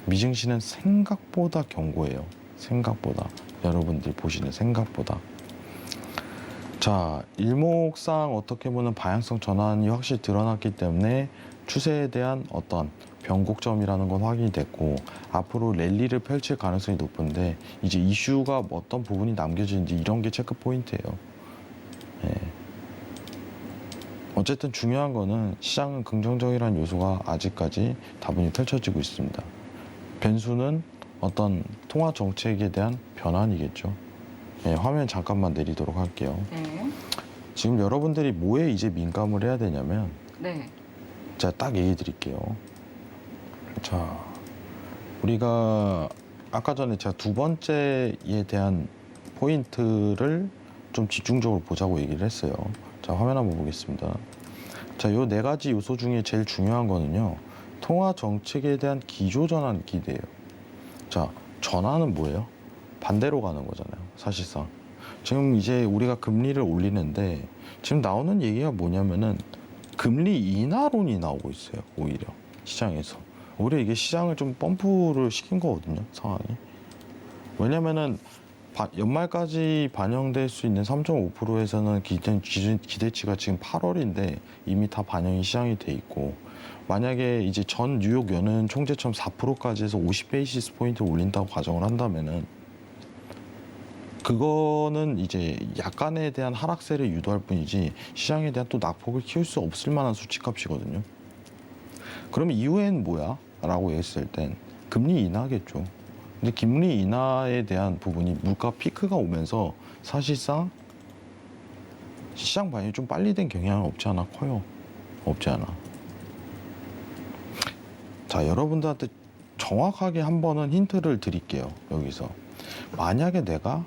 Speaker 3: 미증시는 생각보다 견고해요. 생각보다. 여러분들 보시는 생각보다. 자, 일목상 어떻게 보면 방향성 전환이 확실히 드러났기 때문에 추세에 대한 어떤 변곡점이라는 건 확인이 됐고 앞으로 랠리를 펼칠 가능성이 높은데 이제 이슈가 뭐 어떤 부분이 남겨지는지 이런 게 체크 포인트예요. 예. 어쨌든 중요한 거는 시장은 긍정적이라는 요소가 아직까지 다분히 펼쳐지고 있습니다. 변수는 어떤 통화 정책에 대한 변환이겠죠. 예, 화면 잠깐만 내리도록 할게요.
Speaker 2: 네.
Speaker 3: 지금 여러분들이 뭐에 이제 민감을 해야 되냐면
Speaker 2: 네.
Speaker 3: 제가 딱 얘기 드릴게요. 자, 우리가 아까 전에 제가 두 번째에 대한 포인트를 좀 집중적으로 보자고 얘기를 했어요. 자, 화면 한번 보겠습니다. 자, 요 네 가지 요소 중에 제일 중요한 거는요. 통화 정책에 대한 기조 전환 기대예요. 자, 전환은 뭐예요? 반대로 가는 거잖아요. 사실상. 지금 이제 우리가 금리를 올리는데 지금 나오는 얘기가 뭐냐면은 금리 인하론이 나오고 있어요. 오히려 시장에서. 오히려 이게 시장을 좀 펌프를 시킨 거거든요. 상황이. 왜냐면은 연말까지 반영될 수 있는 3.5%에서는 기대치가 지금 8월인데 이미 다 반영이 시장이 돼 있고 만약에 이제 전 뉴욕 연은 총재처럼 4%까지 해서 50베이시스 포인트 올린다고 가정을 한다면은 그거는 이제 약간에 대한 하락세를 유도할 뿐이지 시장에 대한 또 낙폭을 키울 수 없을 만한 수치값이거든요. 그러면 이후엔 뭐야? 라고 했을 땐 금리 인하겠죠. 근데 금리 인하에 대한 부분이 물가 피크가 오면서 사실상 시장 반영이 좀 빨리 된 경향은 없지 않아 커요. 없지 않아. 자, 여러분들한테 정확하게 한 번은 힌트를 드릴게요. 여기서. 만약에 내가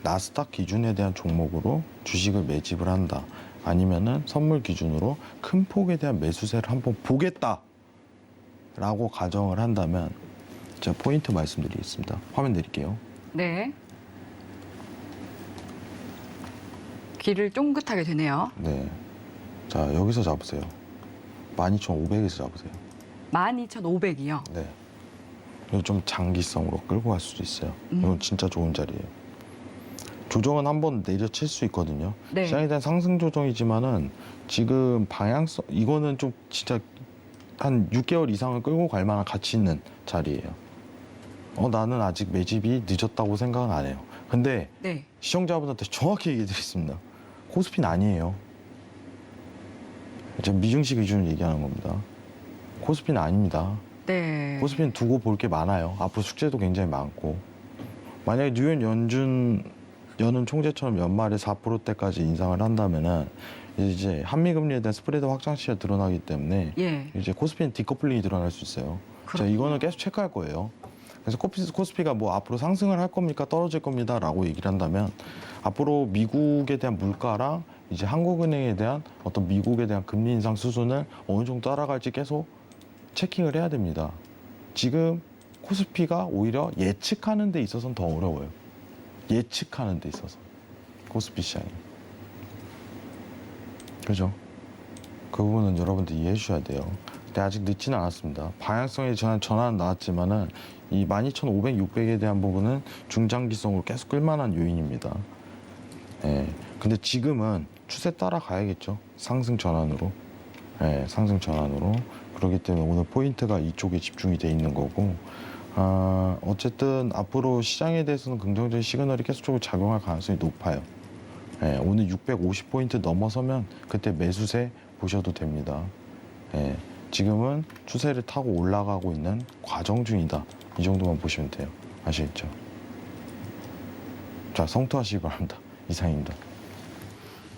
Speaker 3: 나스닥 기준에 대한 종목으로 주식을 매집을 한다. 아니면은 선물 기준으로 큰 폭에 대한 매수세를 한번 보겠다. 라고 가정을 한다면 제가 포인트 말씀드리겠습니다. 화면 내릴게요.
Speaker 2: 네. 귀를 쫑긋하게 되네요.
Speaker 3: 네. 자, 여기서 잡으세요. 12,500에서 잡으세요.
Speaker 2: 12,500이요.
Speaker 3: 네. 이거 좀 장기성으로 끌고 갈 수도 있어요. 이건 진짜 좋은 자리예요. 조정은 한번 내려칠 수 있거든요.
Speaker 2: 네.
Speaker 3: 시장에 대한 상승 조정이지만은 지금 방향성 이거는 좀 진짜 한 6개월 이상을 끌고 갈 만한 가치 있는 자리예요. 나는 아직 매집이 늦었다고 생각은 안 해요. 근데
Speaker 2: 네.
Speaker 3: 시청자분한테 정확히 얘기 드리겠습니다. 코스피는 아니에요. 제가 미증시 기준으로 얘기하는 겁니다. 코스피는 아닙니다.
Speaker 2: 네.
Speaker 3: 코스피는 두고 볼 게 많아요. 앞으로 숙제도 굉장히 많고. 만약에 뉴욕 연은 총재처럼 연말에 4%대까지 인상을 한다면은 이제 한미 금리에 대한 스프레드 확장 시가 드러나기 때문에
Speaker 2: 예.
Speaker 3: 이제 코스피는 디커플링이 드러날 수 있어요. 자, 이거는 계속 체크할 거예요. 그래서 코스피가 뭐 앞으로 상승을 할 겁니까 떨어질 겁니다라고 얘기를 한다면 앞으로 미국에 대한 물가랑 이제 한국은행에 대한 어떤 미국에 대한 금리 인상 수준을 어느 정도 따라갈지 계속 체킹을 해야 됩니다. 지금 코스피가 오히려 예측하는 데 있어서는 더 어려워요. 예측하는 데 있어서 코스피 시장이. 그죠? 그 부분은 여러분들 이해해 주셔야 돼요. 근데 아직 늦지는 않았습니다. 방향성에 전환은 나왔지만은 이 12,500, 600에 대한 부분은 중장기성으로 계속 끌만한 요인입니다. 예. 근데 지금은 추세 따라가야겠죠. 상승 전환으로. 예, 상승 전환으로. 그렇기 때문에 오늘 포인트가 이쪽에 집중이 돼 있는 거고, 어쨌든 앞으로 시장에 대해서는 긍정적인 시그널이 계속적으로 작용할 가능성이 높아요. 예, 오늘 650포인트 넘어서면 그때 매수세 보셔도 됩니다. 예, 지금은 추세를 타고 올라가고 있는 과정 중이다. 이 정도만 보시면 돼요. 아시겠죠? 자, 성투하시기 바랍니다. 이상입니다.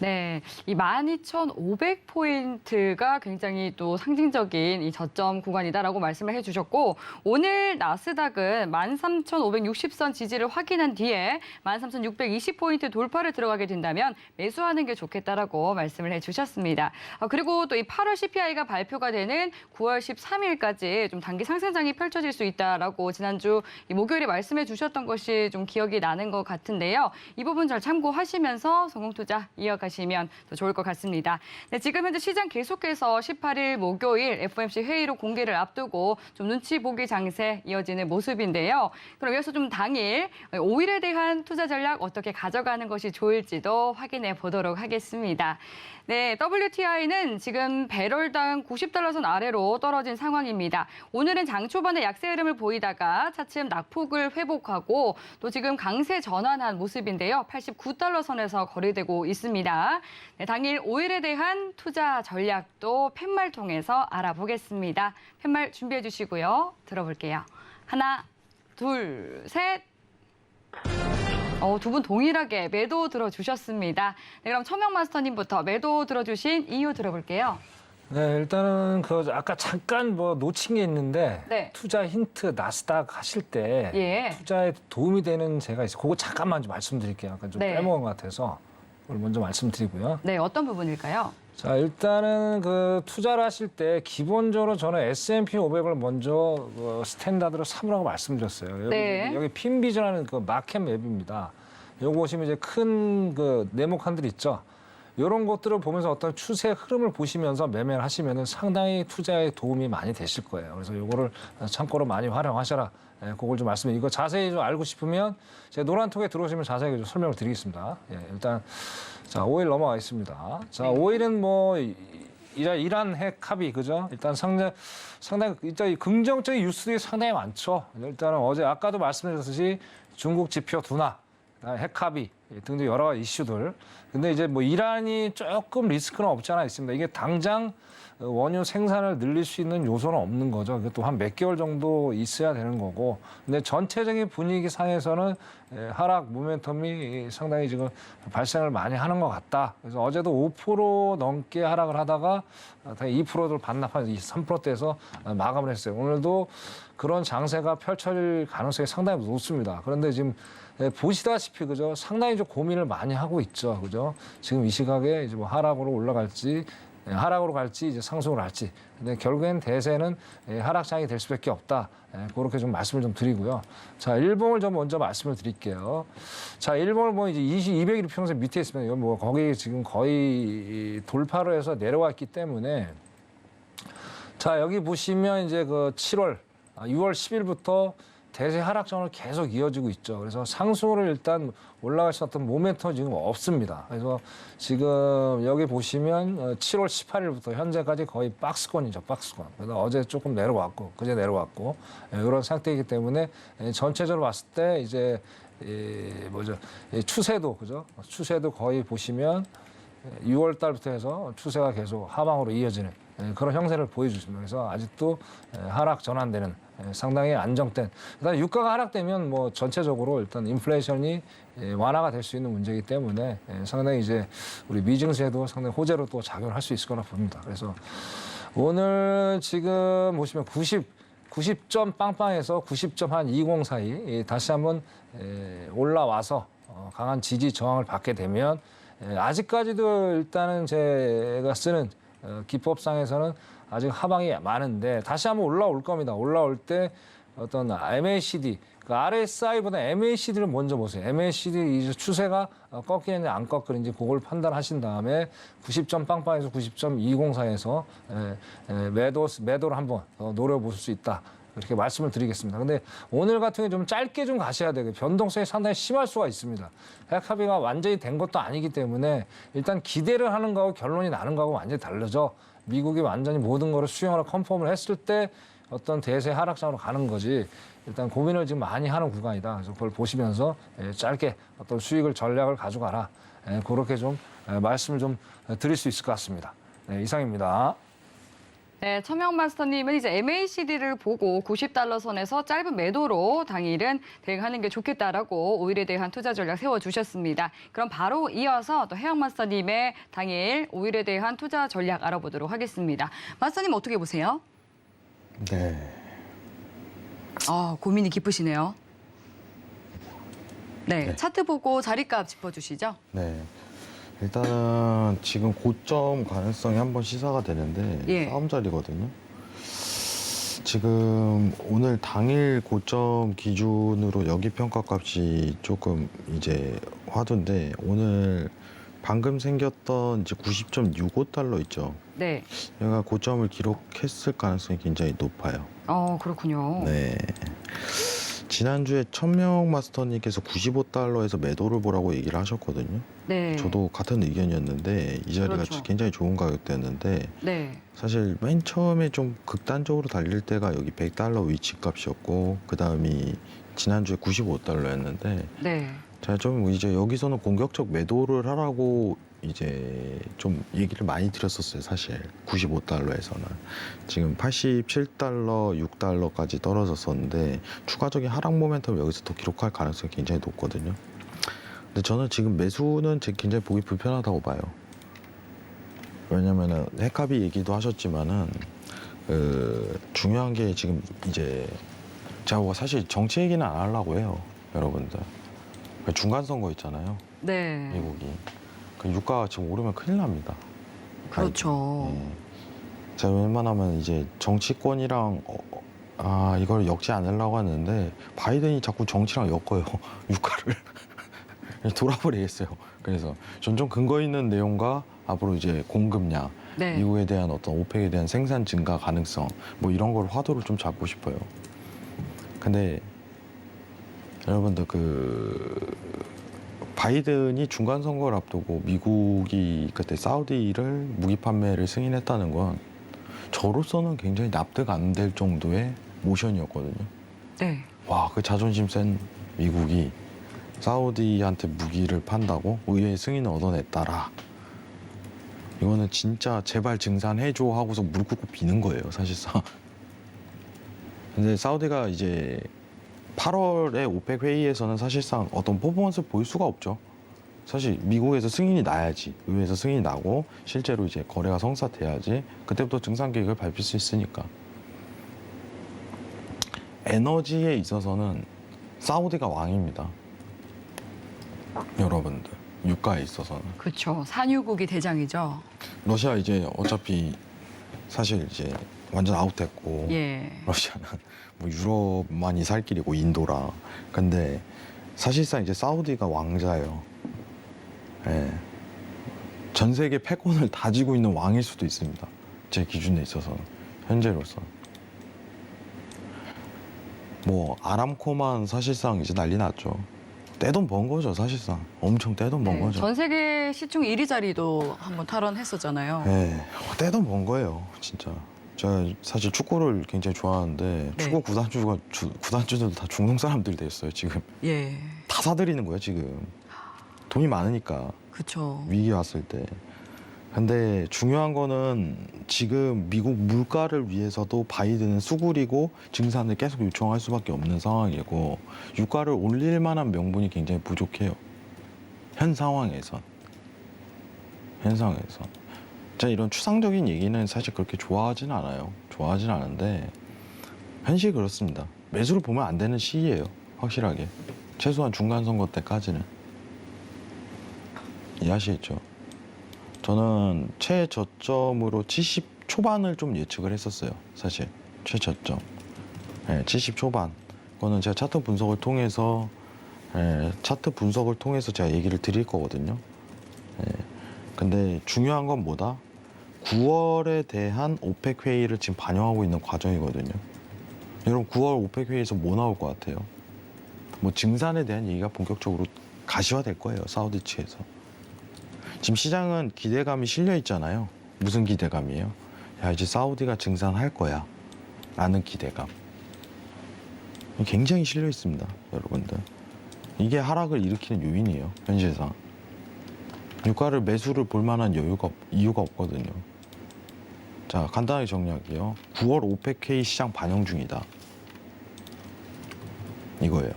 Speaker 2: 네, 이 12,500포인트가 굉장히 또 상징적인 이 저점 구간이다라고 말씀을 해주셨고 오늘 나스닥은 13,560선 지지를 확인한 뒤에 13,620포인트 돌파를 들어가게 된다면 매수하는 게 좋겠다라고 말씀을 해주셨습니다. 그리고 또 이 8월 CPI가 발표가 되는 9월 13일까지 좀 단기 상승장이 펼쳐질 수 있다라고 지난주 이 목요일에 말씀해 주셨던 것이 좀 기억이 나는 것 같은데요. 이 부분 잘 참고하시면서 성공투자 이어가시죠. 참고하시면 더 좋을 것 같습니다. 네, 지금 현재 시장 계속해서 18일 목요일 FOMC 회의로 공개를 앞두고 좀 눈치 보기 장세 이어지는 모습인데요. 그럼 이어서 좀 당일 5일에 대한 투자 전략 어떻게 가져가는 것이 좋을지도 확인해 보도록 하겠습니다. 네, WTI는 지금 배럴당 90달러 선 아래로 떨어진 상황입니다. 오늘은 장 초반에 약세 흐름을 보이다가 차츰 낙폭을 회복하고 또 지금 강세 전환한 모습인데요. 89달러 선에서 거래되고 있습니다. 네, 당일 5일에 대한 투자 전략도 팻말 통해서 알아보겠습니다. 팻말 준비해 주시고요. 들어볼게요. 하나, 둘, 셋. 두 분 동일하게 매도 들어주셨습니다. 네, 그럼 천명 마스터님부터 매도 들어주신 이유 들어볼게요.
Speaker 4: 네, 일단은 아까 잠깐 놓친 게 있는데
Speaker 2: 네.
Speaker 4: 투자 힌트 나스닥 하실 때
Speaker 2: 예.
Speaker 4: 투자에 도움이 되는 제가 있어요. 그거 잠깐만 좀 말씀드릴게요. 아까 좀
Speaker 2: 네.
Speaker 4: 빼먹은 것 같아서 그걸 먼저 말씀드리고요.
Speaker 2: 네, 어떤 부분일까요?
Speaker 4: 자, 일단은 투자를 하실 때 기본적으로 저는 S&P 500을 먼저 스탠다드로 삼으라고 말씀드렸어요.
Speaker 2: 네.
Speaker 4: 여기 핀비전하는 마켓 맵입니다. 요거 보시면 이제 큰 네모칸들 있죠. 이런 것들을 보면서 어떤 추세 흐름을 보시면서 매매를 하시면은 상당히 투자에 도움이 많이 되실 거예요. 그래서 요거를 참고로 많이 활용하셔라. 예, 그걸 좀 말씀드리고 이거 자세히 좀 알고 싶으면 제 노란톡에 들어오시면 자세히 좀 설명을 드리겠습니다. 예, 일단 자 5일 넘어가겠습니다. 자 5일은 이란 핵 합의 그죠? 일단 상당히 일단 긍정적인 뉴스들이 상당히 많죠. 일단은 어제 아까도 말씀드렸듯이 중국 지표 둔화, 핵 합의 등등 여러 가지 이슈들. 근데 이제 이란이 조금 리스크는 없지 않아 있습니다. 이게 당장 원유 생산을 늘릴 수 있는 요소는 없는 거죠. 이것도 한 몇 개월 정도 있어야 되는 거고. 근데 전체적인 분위기 상에서는 하락 모멘텀이 상당히 지금 발생을 많이 하는 것 같다. 그래서 어제도 5% 넘게 하락을 하다가 2%를 반납한 3%대에서 마감을 했어요. 오늘도 그런 장세가 펼쳐질 가능성이 상당히 높습니다. 그런데 지금 보시다시피 그죠? 상당히 좀 고민을 많이 하고 있죠. 그죠? 지금 이 시각에 이제 하락으로 올라갈지 하락으로 갈지 이제 상승으로 갈지. 근데 결국엔 대세는 하락장이 될 수밖에 없다. 그렇게 좀 말씀을 좀 드리고요. 자, 일봉을 좀 먼저 말씀을 드릴게요. 자, 일봉을 이제 200일 평선 밑에 있으면 이건 거기 지금 거의 돌파로 해서 내려왔기 때문에 자, 여기 보시면 이제 6월 10일부터 대세 하락장을 계속 이어지고 있죠. 그래서 상승으로 일단 올라갈 수 있는 모멘텀 지금 없습니다. 그래서 지금 여기 보시면 7월 18일부터 현재까지 거의 박스권이죠, 박스권. 그래서 어제 조금 내려왔고, 그제 내려왔고, 이런 상태이기 때문에 전체적으로 봤을 때 이제 추세도 그죠? 추세도 거의 보시면 6월 달부터 해서 추세가 계속 하방으로 이어지는 그런 형태를 보여주십니다. 그래서 아직도 하락 전환되는 상당히 안정된. 일단 유가가 하락되면 전체적으로 일단 인플레이션이 완화가 될 수 있는 문제이기 때문에 상당히 이제 우리 미증시에도 상당히 호재로 또 작용을 할 수 있을 거라 봅니다. 그래서 오늘 지금 보시면 90점 빵빵에서 90점 한 20 사이 다시 한번 올라와서 강한 지지 저항을 받게 되면 아직까지도 일단은 제가 쓰는 기법상에서는 아직 하방이 많은데 다시 한번 올라올 겁니다. 올라올 때 어떤 MACD, RSI보다 MACD를 먼저 보세요. MACD 이제 추세가 꺾이는지 안 꺾이는지 그걸 판단하신 다음에 90점 빵빵에서 90점 20 사이에서 매도를 한번 노려보실 수 있다. 이렇게 말씀을 드리겠습니다. 근데 오늘 같은 경우 좀 짧게 좀 가셔야 되고 변동성이 상당히 심할 수가 있습니다. 핵 합의가 완전히 된 것도 아니기 때문에 일단 기대를 하는 거하고 결론이 나는 거하고 완전히 다르죠. 미국이 완전히 모든 거를 수용하라 컨펌을 했을 때 어떤 대세 하락장으로 가는 거지 일단 고민을 지금 많이 하는 구간이다. 그래서 그걸 보시면서 짧게 어떤 수익을 전략을 가져가라. 그렇게 좀 말씀을 좀 드릴 수 있을 것 같습니다. 네, 이상입니다.
Speaker 2: 네, 천명 마스터님은 이제 MACD를 보고 90달러 선에서 짧은 매도로 당일은 대응하는 게 좋겠다라고 5일에 대한 투자 전략 세워주셨습니다. 그럼 바로 이어서 또 혜영 마스터님의 당일 5일에 대한 투자 전략 알아보도록 하겠습니다. 마스터님 어떻게 보세요?
Speaker 3: 네.
Speaker 2: 고민이 깊으시네요. 네,
Speaker 3: 네.
Speaker 2: 차트 보고 자리값 짚어주시죠.
Speaker 3: 네. 일단은 지금 고점 가능성이 한번 시사가 되는데
Speaker 2: 예.
Speaker 3: 싸움 자리거든요. 지금 오늘 당일 고점 기준으로 여기 평가값이 조금 이제 화두인데 오늘 방금 생겼던 이제 90.65달러 있죠.
Speaker 2: 네.
Speaker 3: 얘가 고점을 기록했을 가능성이 굉장히 높아요.
Speaker 2: 그렇군요.
Speaker 3: 네. 지난주에 천명 마스터님께서 95달러에서 매도를 보라고 얘기를 하셨거든요.
Speaker 2: 네.
Speaker 3: 저도 같은 의견이었는데 이 자리가
Speaker 2: 그렇죠.
Speaker 3: 굉장히 좋은 가격대였는데
Speaker 2: 네.
Speaker 3: 사실 맨 처음에 좀 극단적으로 달릴 때가 여기 100달러 위치값이었고 그 다음이 지난주에 95달러였는데
Speaker 2: 네.
Speaker 3: 자, 좀 이제 여기서는 공격적 매도를 하라고 이제 좀 얘기를 많이 드렸었어요, 사실. 95달러에서는. 지금 87달러, 6달러까지 떨어졌었는데 추가적인 하락 모멘텀을 여기서 더 기록할 가능성이 굉장히 높거든요. 근데 저는 지금 매수는 굉장히 보기 불편하다고 봐요. 왜냐면은 핵합의 얘기도 하셨지만은 중요한 게 지금 이제 제가 뭐 사실 정치 얘기는 안 하려고 해요, 여러분들. 중간 선거 있잖아요,
Speaker 2: 네.
Speaker 3: 미국이. 그 유가가 지금 오르면 큰일 납니다.
Speaker 2: 그렇죠.
Speaker 3: 네. 제가 웬만하면 이제 정치권이랑 이걸 엮지 않으려고 하는데 바이든이 자꾸 정치랑 엮어요, 유가를. 돌아버리겠어요. 그래서 전 좀 근거 있는 내용과 앞으로 이제 공급량,
Speaker 2: 네.
Speaker 3: 미국에 대한 어떤 오펙에 대한 생산 증가 가능성 뭐 이런 걸 화두를 좀 잡고 싶어요. 근데 여러분들 바이든이 중간 선거를 앞두고 미국이 그때 사우디를 무기 판매를 승인했다는 건 저로서는 굉장히 납득 안 될 정도의 모션이었거든요.
Speaker 2: 네.
Speaker 3: 와, 그 자존심 센 미국이 사우디한테 무기를 판다고 의회의 승인을 얻어냈다라. 이거는 진짜 제발 증산해줘 하고서 무릎 꿇고 비는 거예요, 사실상. 근데 사우디가 이제 8월에 오펙 회의에서는 사실상 어떤 퍼포먼스를 보일 수가 없죠. 사실 미국에서 승인이 나야지, 의회에서 승인이 나고 실제로 이제 거래가 성사돼야지 그때부터 증산 계획을 밝힐 수 있으니까. 에너지에 있어서는 사우디가 왕입니다, 여러분들. 유가에 있어서는.
Speaker 2: 그렇죠. 산유국이 대장이죠.
Speaker 3: 러시아 이제 어차피 사실 이제 완전 아웃됐고
Speaker 2: 예.
Speaker 3: 러시아는 뭐 유럽만이 살 길이고 인도랑. 근데 사실상 이제 사우디가 왕자예요. 예. 전 세계 패권을 다지고 있는 왕일 수도 있습니다, 제 기준에 있어서는. 현재로서 뭐 아람코만 사실상 이제 난리 났죠. 떼돈 번 거죠, 사실상. 엄청 떼돈 번
Speaker 2: 네.
Speaker 3: 거죠.
Speaker 2: 전 세계 시총 1위 자리도 한번 탈환했었잖아요.
Speaker 3: 네, 떼돈 번 거예요, 진짜. 제가 사실 축구를 굉장히 좋아하는데
Speaker 2: 네.
Speaker 3: 축구 구단주들도 다 중동 사람들 됐어요, 지금.
Speaker 2: 예.
Speaker 3: 다 사들이는 거예요, 지금. 돈이 많으니까,
Speaker 2: 그렇죠.
Speaker 3: 위기 왔을 때. 근데 중요한 거는 지금 미국 물가를 위해서도 바이든은 수구리고 증산을 계속 요청할 수밖에 없는 상황이고 유가를 올릴 만한 명분이 굉장히 부족해요, 현 상황에선. 제가 이런 추상적인 얘기는 사실 그렇게 좋아하진 않아요. 좋아하진 않은데 현실이 그렇습니다. 매수를 보면 안 되는 시기예요, 확실하게. 최소한 중간 선거 때까지는. 이해하시겠죠? 저는 최저점으로 70 초반을 좀 예측을 했었어요, 사실. 최저점. 네, 70 초반. 그거는 제가 차트 분석을 통해서 제가 얘기를 드릴 거거든요. 근데 중요한 건 뭐다? 9월에 대한 오펙 회의를 지금 반영하고 있는 과정이거든요. 여러분, 9월 오펙 회의에서 뭐 나올 것 같아요? 뭐 증산에 대한 얘기가 본격적으로 가시화될 거예요, 사우디 측에서. 지금 시장은 기대감이 실려 있잖아요. 무슨 기대감이에요? 야, 이제 사우디가 증산할 거야 라는 기대감. 굉장히 실려 있습니다, 여러분들. 이게 하락을 일으키는 요인이에요, 현실상. 유가를 매수를 볼 만한 이유가 없거든요. 자, 간단하게 정리할게요. 9월 오펙 회의 시장 반영 중이다, 이거예요.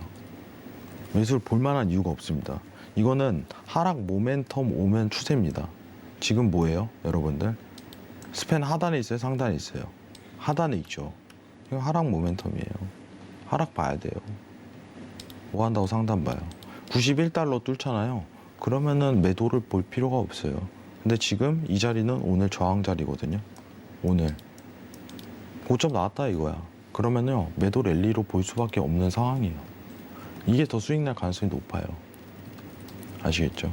Speaker 3: 매수를 볼 만한 이유가 없습니다. 이거는 하락 모멘텀 오면 추세입니다. 지금 뭐예요, 여러분들? 스팬 하단에 있어요, 상단에 있어요? 하단에 있죠. 이거 하락 모멘텀이에요. 하락 봐야 돼요. 뭐 한다고 상단 봐요? 91달러 뚫잖아요. 그러면은 매도를 볼 필요가 없어요. 근데 지금 이 자리는 오늘 저항 자리거든요. 오늘 고점 나왔다 이거야. 그러면요, 매도 랠리로 볼 수밖에 없는 상황이에요. 이게 더 수익 날 가능성이 높아요. 아시겠죠?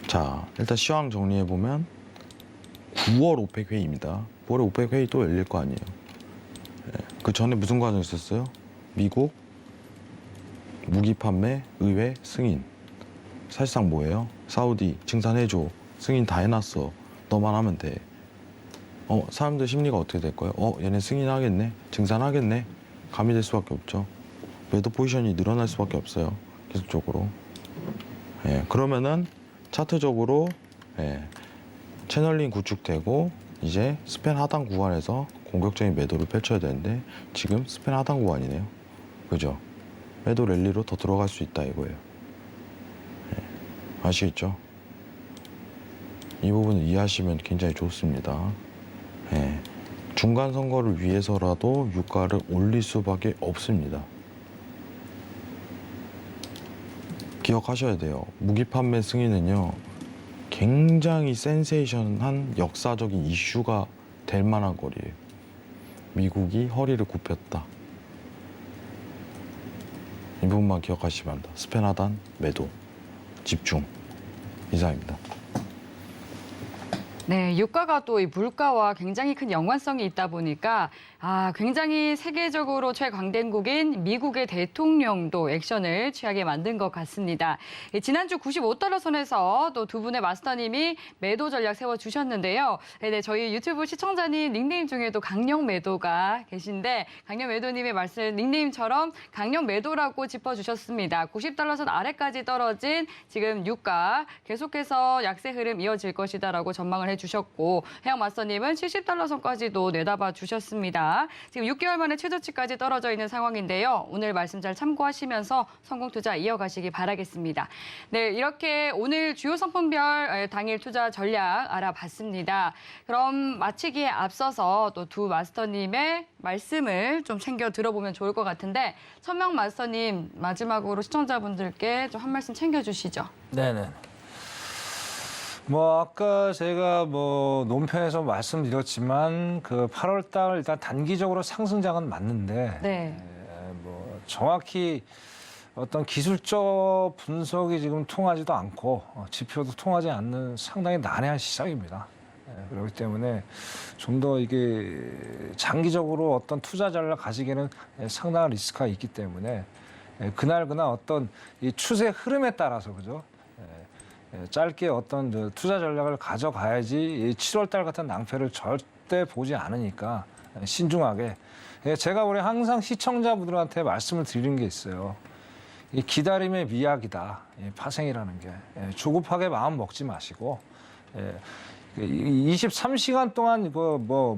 Speaker 3: 자, 일단 시황 정리해보면 9월 오펙 회의입니다. 9월에 오펙 회의 또 열릴 거 아니에요. 그 전에 무슨 과정이 있었어요? 미국 무기 판매 의회 승인. 사실상 뭐예요? 사우디 증산해줘. 승인 다 해놨어. 너만 하면 돼. 사람들 심리가 어떻게 될 거예요? 얘네 승인하겠네? 증산하겠네? 가미될 수밖에 없죠. 매도 포지션이 늘어날 수밖에 없어요. 계속적으로. 그러면은 차트적으로 채널링 구축되고 이제 스팬 하단 구간에서 공격적인 매도를 펼쳐야 되는데 지금 스팬 하단 구간이네요. 그죠? 매도 랠리로 더 들어갈 수 있다 이거예요. 아시겠죠? 이 부분을 이해하시면 굉장히 좋습니다. 중간 선거를 위해서라도 유가를 올릴 수밖에 없습니다. 기억하셔야 돼요. 무기 판매 승인은요, 굉장히 센세이션한 역사적인 이슈가 될 만한 거리예요. 미국이 허리를 굽혔다. 이 부분만 기억하시면 합니다. 스팬 하단, 매도, 집중. 이상입니다.
Speaker 2: 네, 유가가 또 이 물가와 굉장히 큰 연관성이 있다 보니까 굉장히 세계적으로 최강대국인 미국의 대통령도 액션을 취하게 만든 것 같습니다. 지난주 95달러 선에서 또 두 분의 마스터님이 매도 전략 세워주셨는데요. 네, 저희 유튜브 시청자님 닉네임 중에도 강력 매도가 계신데 강력 매도님의 말씀 닉네임처럼 강력 매도라고 짚어주셨습니다. 90달러 선 아래까지 떨어진 지금 유가 계속해서 약세 흐름 이어질 것이다라고 전망을 해주셨고 해양 마스터님은 70달러 선까지도 내다봐 주셨습니다. 지금 6개월 만에 최저치까지 떨어져 있는 상황인데요. 오늘 말씀 잘 참고하시면서 성공 투자 이어가시기 바라겠습니다. 네, 이렇게 오늘 주요 상품별 당일 투자 전략 알아봤습니다. 그럼 마치기에 앞서서 또 두 마스터님의 말씀을 좀 챙겨 들어보면 좋을 것 같은데 천명 마스터님 마지막으로 시청자분들께 좀 한 말씀 챙겨주시죠.
Speaker 4: 네네. 아까 제가 논편에서 말씀드렸지만 그 8월 달 일단 단기적으로 상승장은 맞는데
Speaker 2: 네.
Speaker 4: 정확히 어떤 기술적 분석이 지금 통하지도 않고 지표도 통하지 않는 상당히 난해한 시장입니다. 그렇기 때문에 좀 더 이게 장기적으로 어떤 투자 전략 가지기에는 상당한 리스크가 있기 때문에 그날 어떤 이 추세 흐름에 따라서 그죠? 짧게 어떤 투자 전략을 가져가야지 7월 달 같은 낭패를 절대 보지 않으니까 신중하게. 제가 우리 항상 시청자분들한테 말씀을 드리는 게 있어요. 이 기다림의 미학이다. 파생이라는 게. 조급하게 마음 먹지 마시고 23시간 동안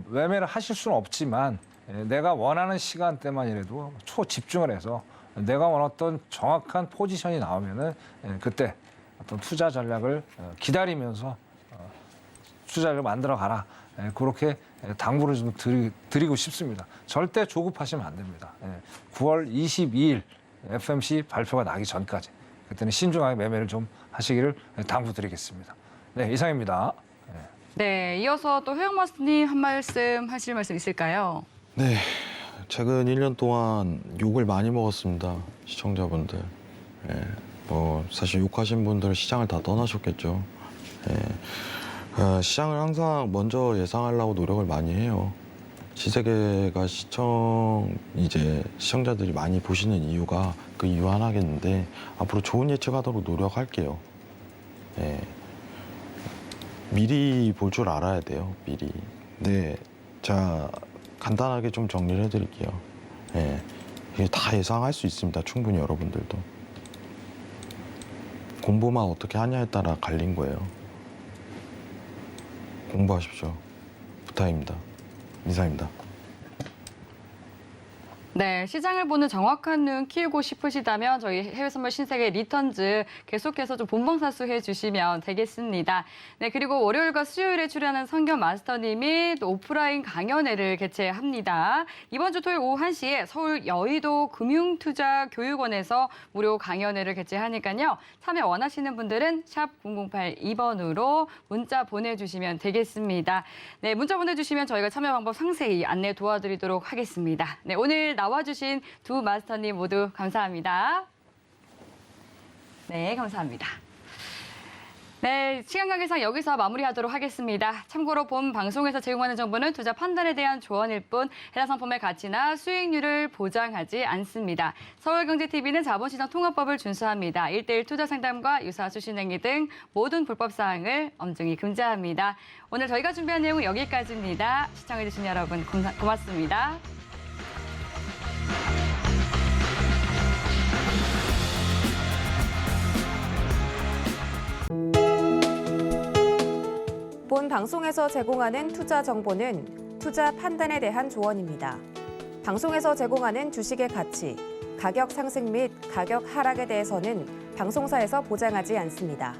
Speaker 4: 매매를 하실 수는 없지만 내가 원하는 시간대만이라도 초집중을 해서 내가 원했던 정확한 포지션이 나오면은 그때 어떤 투자 전략을 기다리면서 투자를 만들어 가라. 그렇게 당부를 좀 드리고 싶습니다. 절대 조급하시면 안 됩니다. 9월 22일 FMC 발표가 나기 전까지 그때는 신중하게 매매를 좀 하시기를 당부드리겠습니다. 네, 이상입니다.
Speaker 2: 네, 이어서 또 해영 마스터님 한 말씀 하실 말씀 있을까요?
Speaker 3: 네, 최근 1년 동안 욕을 많이 먹었습니다. 시청자분들. 사실 욕하신 분들은 시장을 다 떠나셨겠죠. 시장을 항상 먼저 예상하려고 노력을 많이 해요. 시세계가 시청자들이 많이 보시는 이유가 그 이유 하나겠는데 앞으로 좋은 예측하도록 노력할게요. 미리 볼 줄 알아야 돼요. 미리. 네, 자 간단하게 좀 정리를 해드릴게요. 이게 다 예상할 수 있습니다. 충분히 여러분들도. 공부만 어떻게 하냐에 따라 갈린 거예요. 공부하십시오. 부탁입니다. 이상입니다.
Speaker 2: 네, 시장을 보는 정확한 눈 키우고 싶으시다면 저희 해외선물 신세계 리턴즈 계속해서 좀 본방사수해 주시면 되겠습니다. 네, 그리고 월요일과 수요일에 출연하는 성견 마스터님이 또 오프라인 강연회를 개최합니다. 이번 주 토요일 오후 1시에 서울 여의도 금융투자교육원에서 무료 강연회를 개최하니까요. 참여 원하시는 분들은 샵 0082번으로 문자 보내주시면 되겠습니다. 네, 문자 보내주시면 저희가 참여 방법 상세히 안내 도와드리도록 하겠습니다. 네, 오늘 나와주신 두 마스터님 모두 감사합니다. 네, 감사합니다. 네, 시간 관계상 여기서 마무리하도록 하겠습니다. 참고로 본 방송에서 제공하는 정보는 투자 판단에 대한 조언일 뿐 해당 상품의 가치나 수익률을 보장하지 않습니다. 서울경제TV는 자본시장 통합법을 준수합니다. 1:1 투자 상담과 유사 수신행위 등 모든 불법 사항을 엄중히 금지합니다. 오늘 저희가 준비한 내용은 여기까지입니다. 시청해주신 여러분 고맙습니다.
Speaker 1: 본 방송에서 제공하는 투자 정보는 투자 판단에 대한 조언입니다. 방송에서 제공하는 주식의 가치, 가격 상승 및 가격 하락에 대해서는 방송사에서 보장하지 않습니다.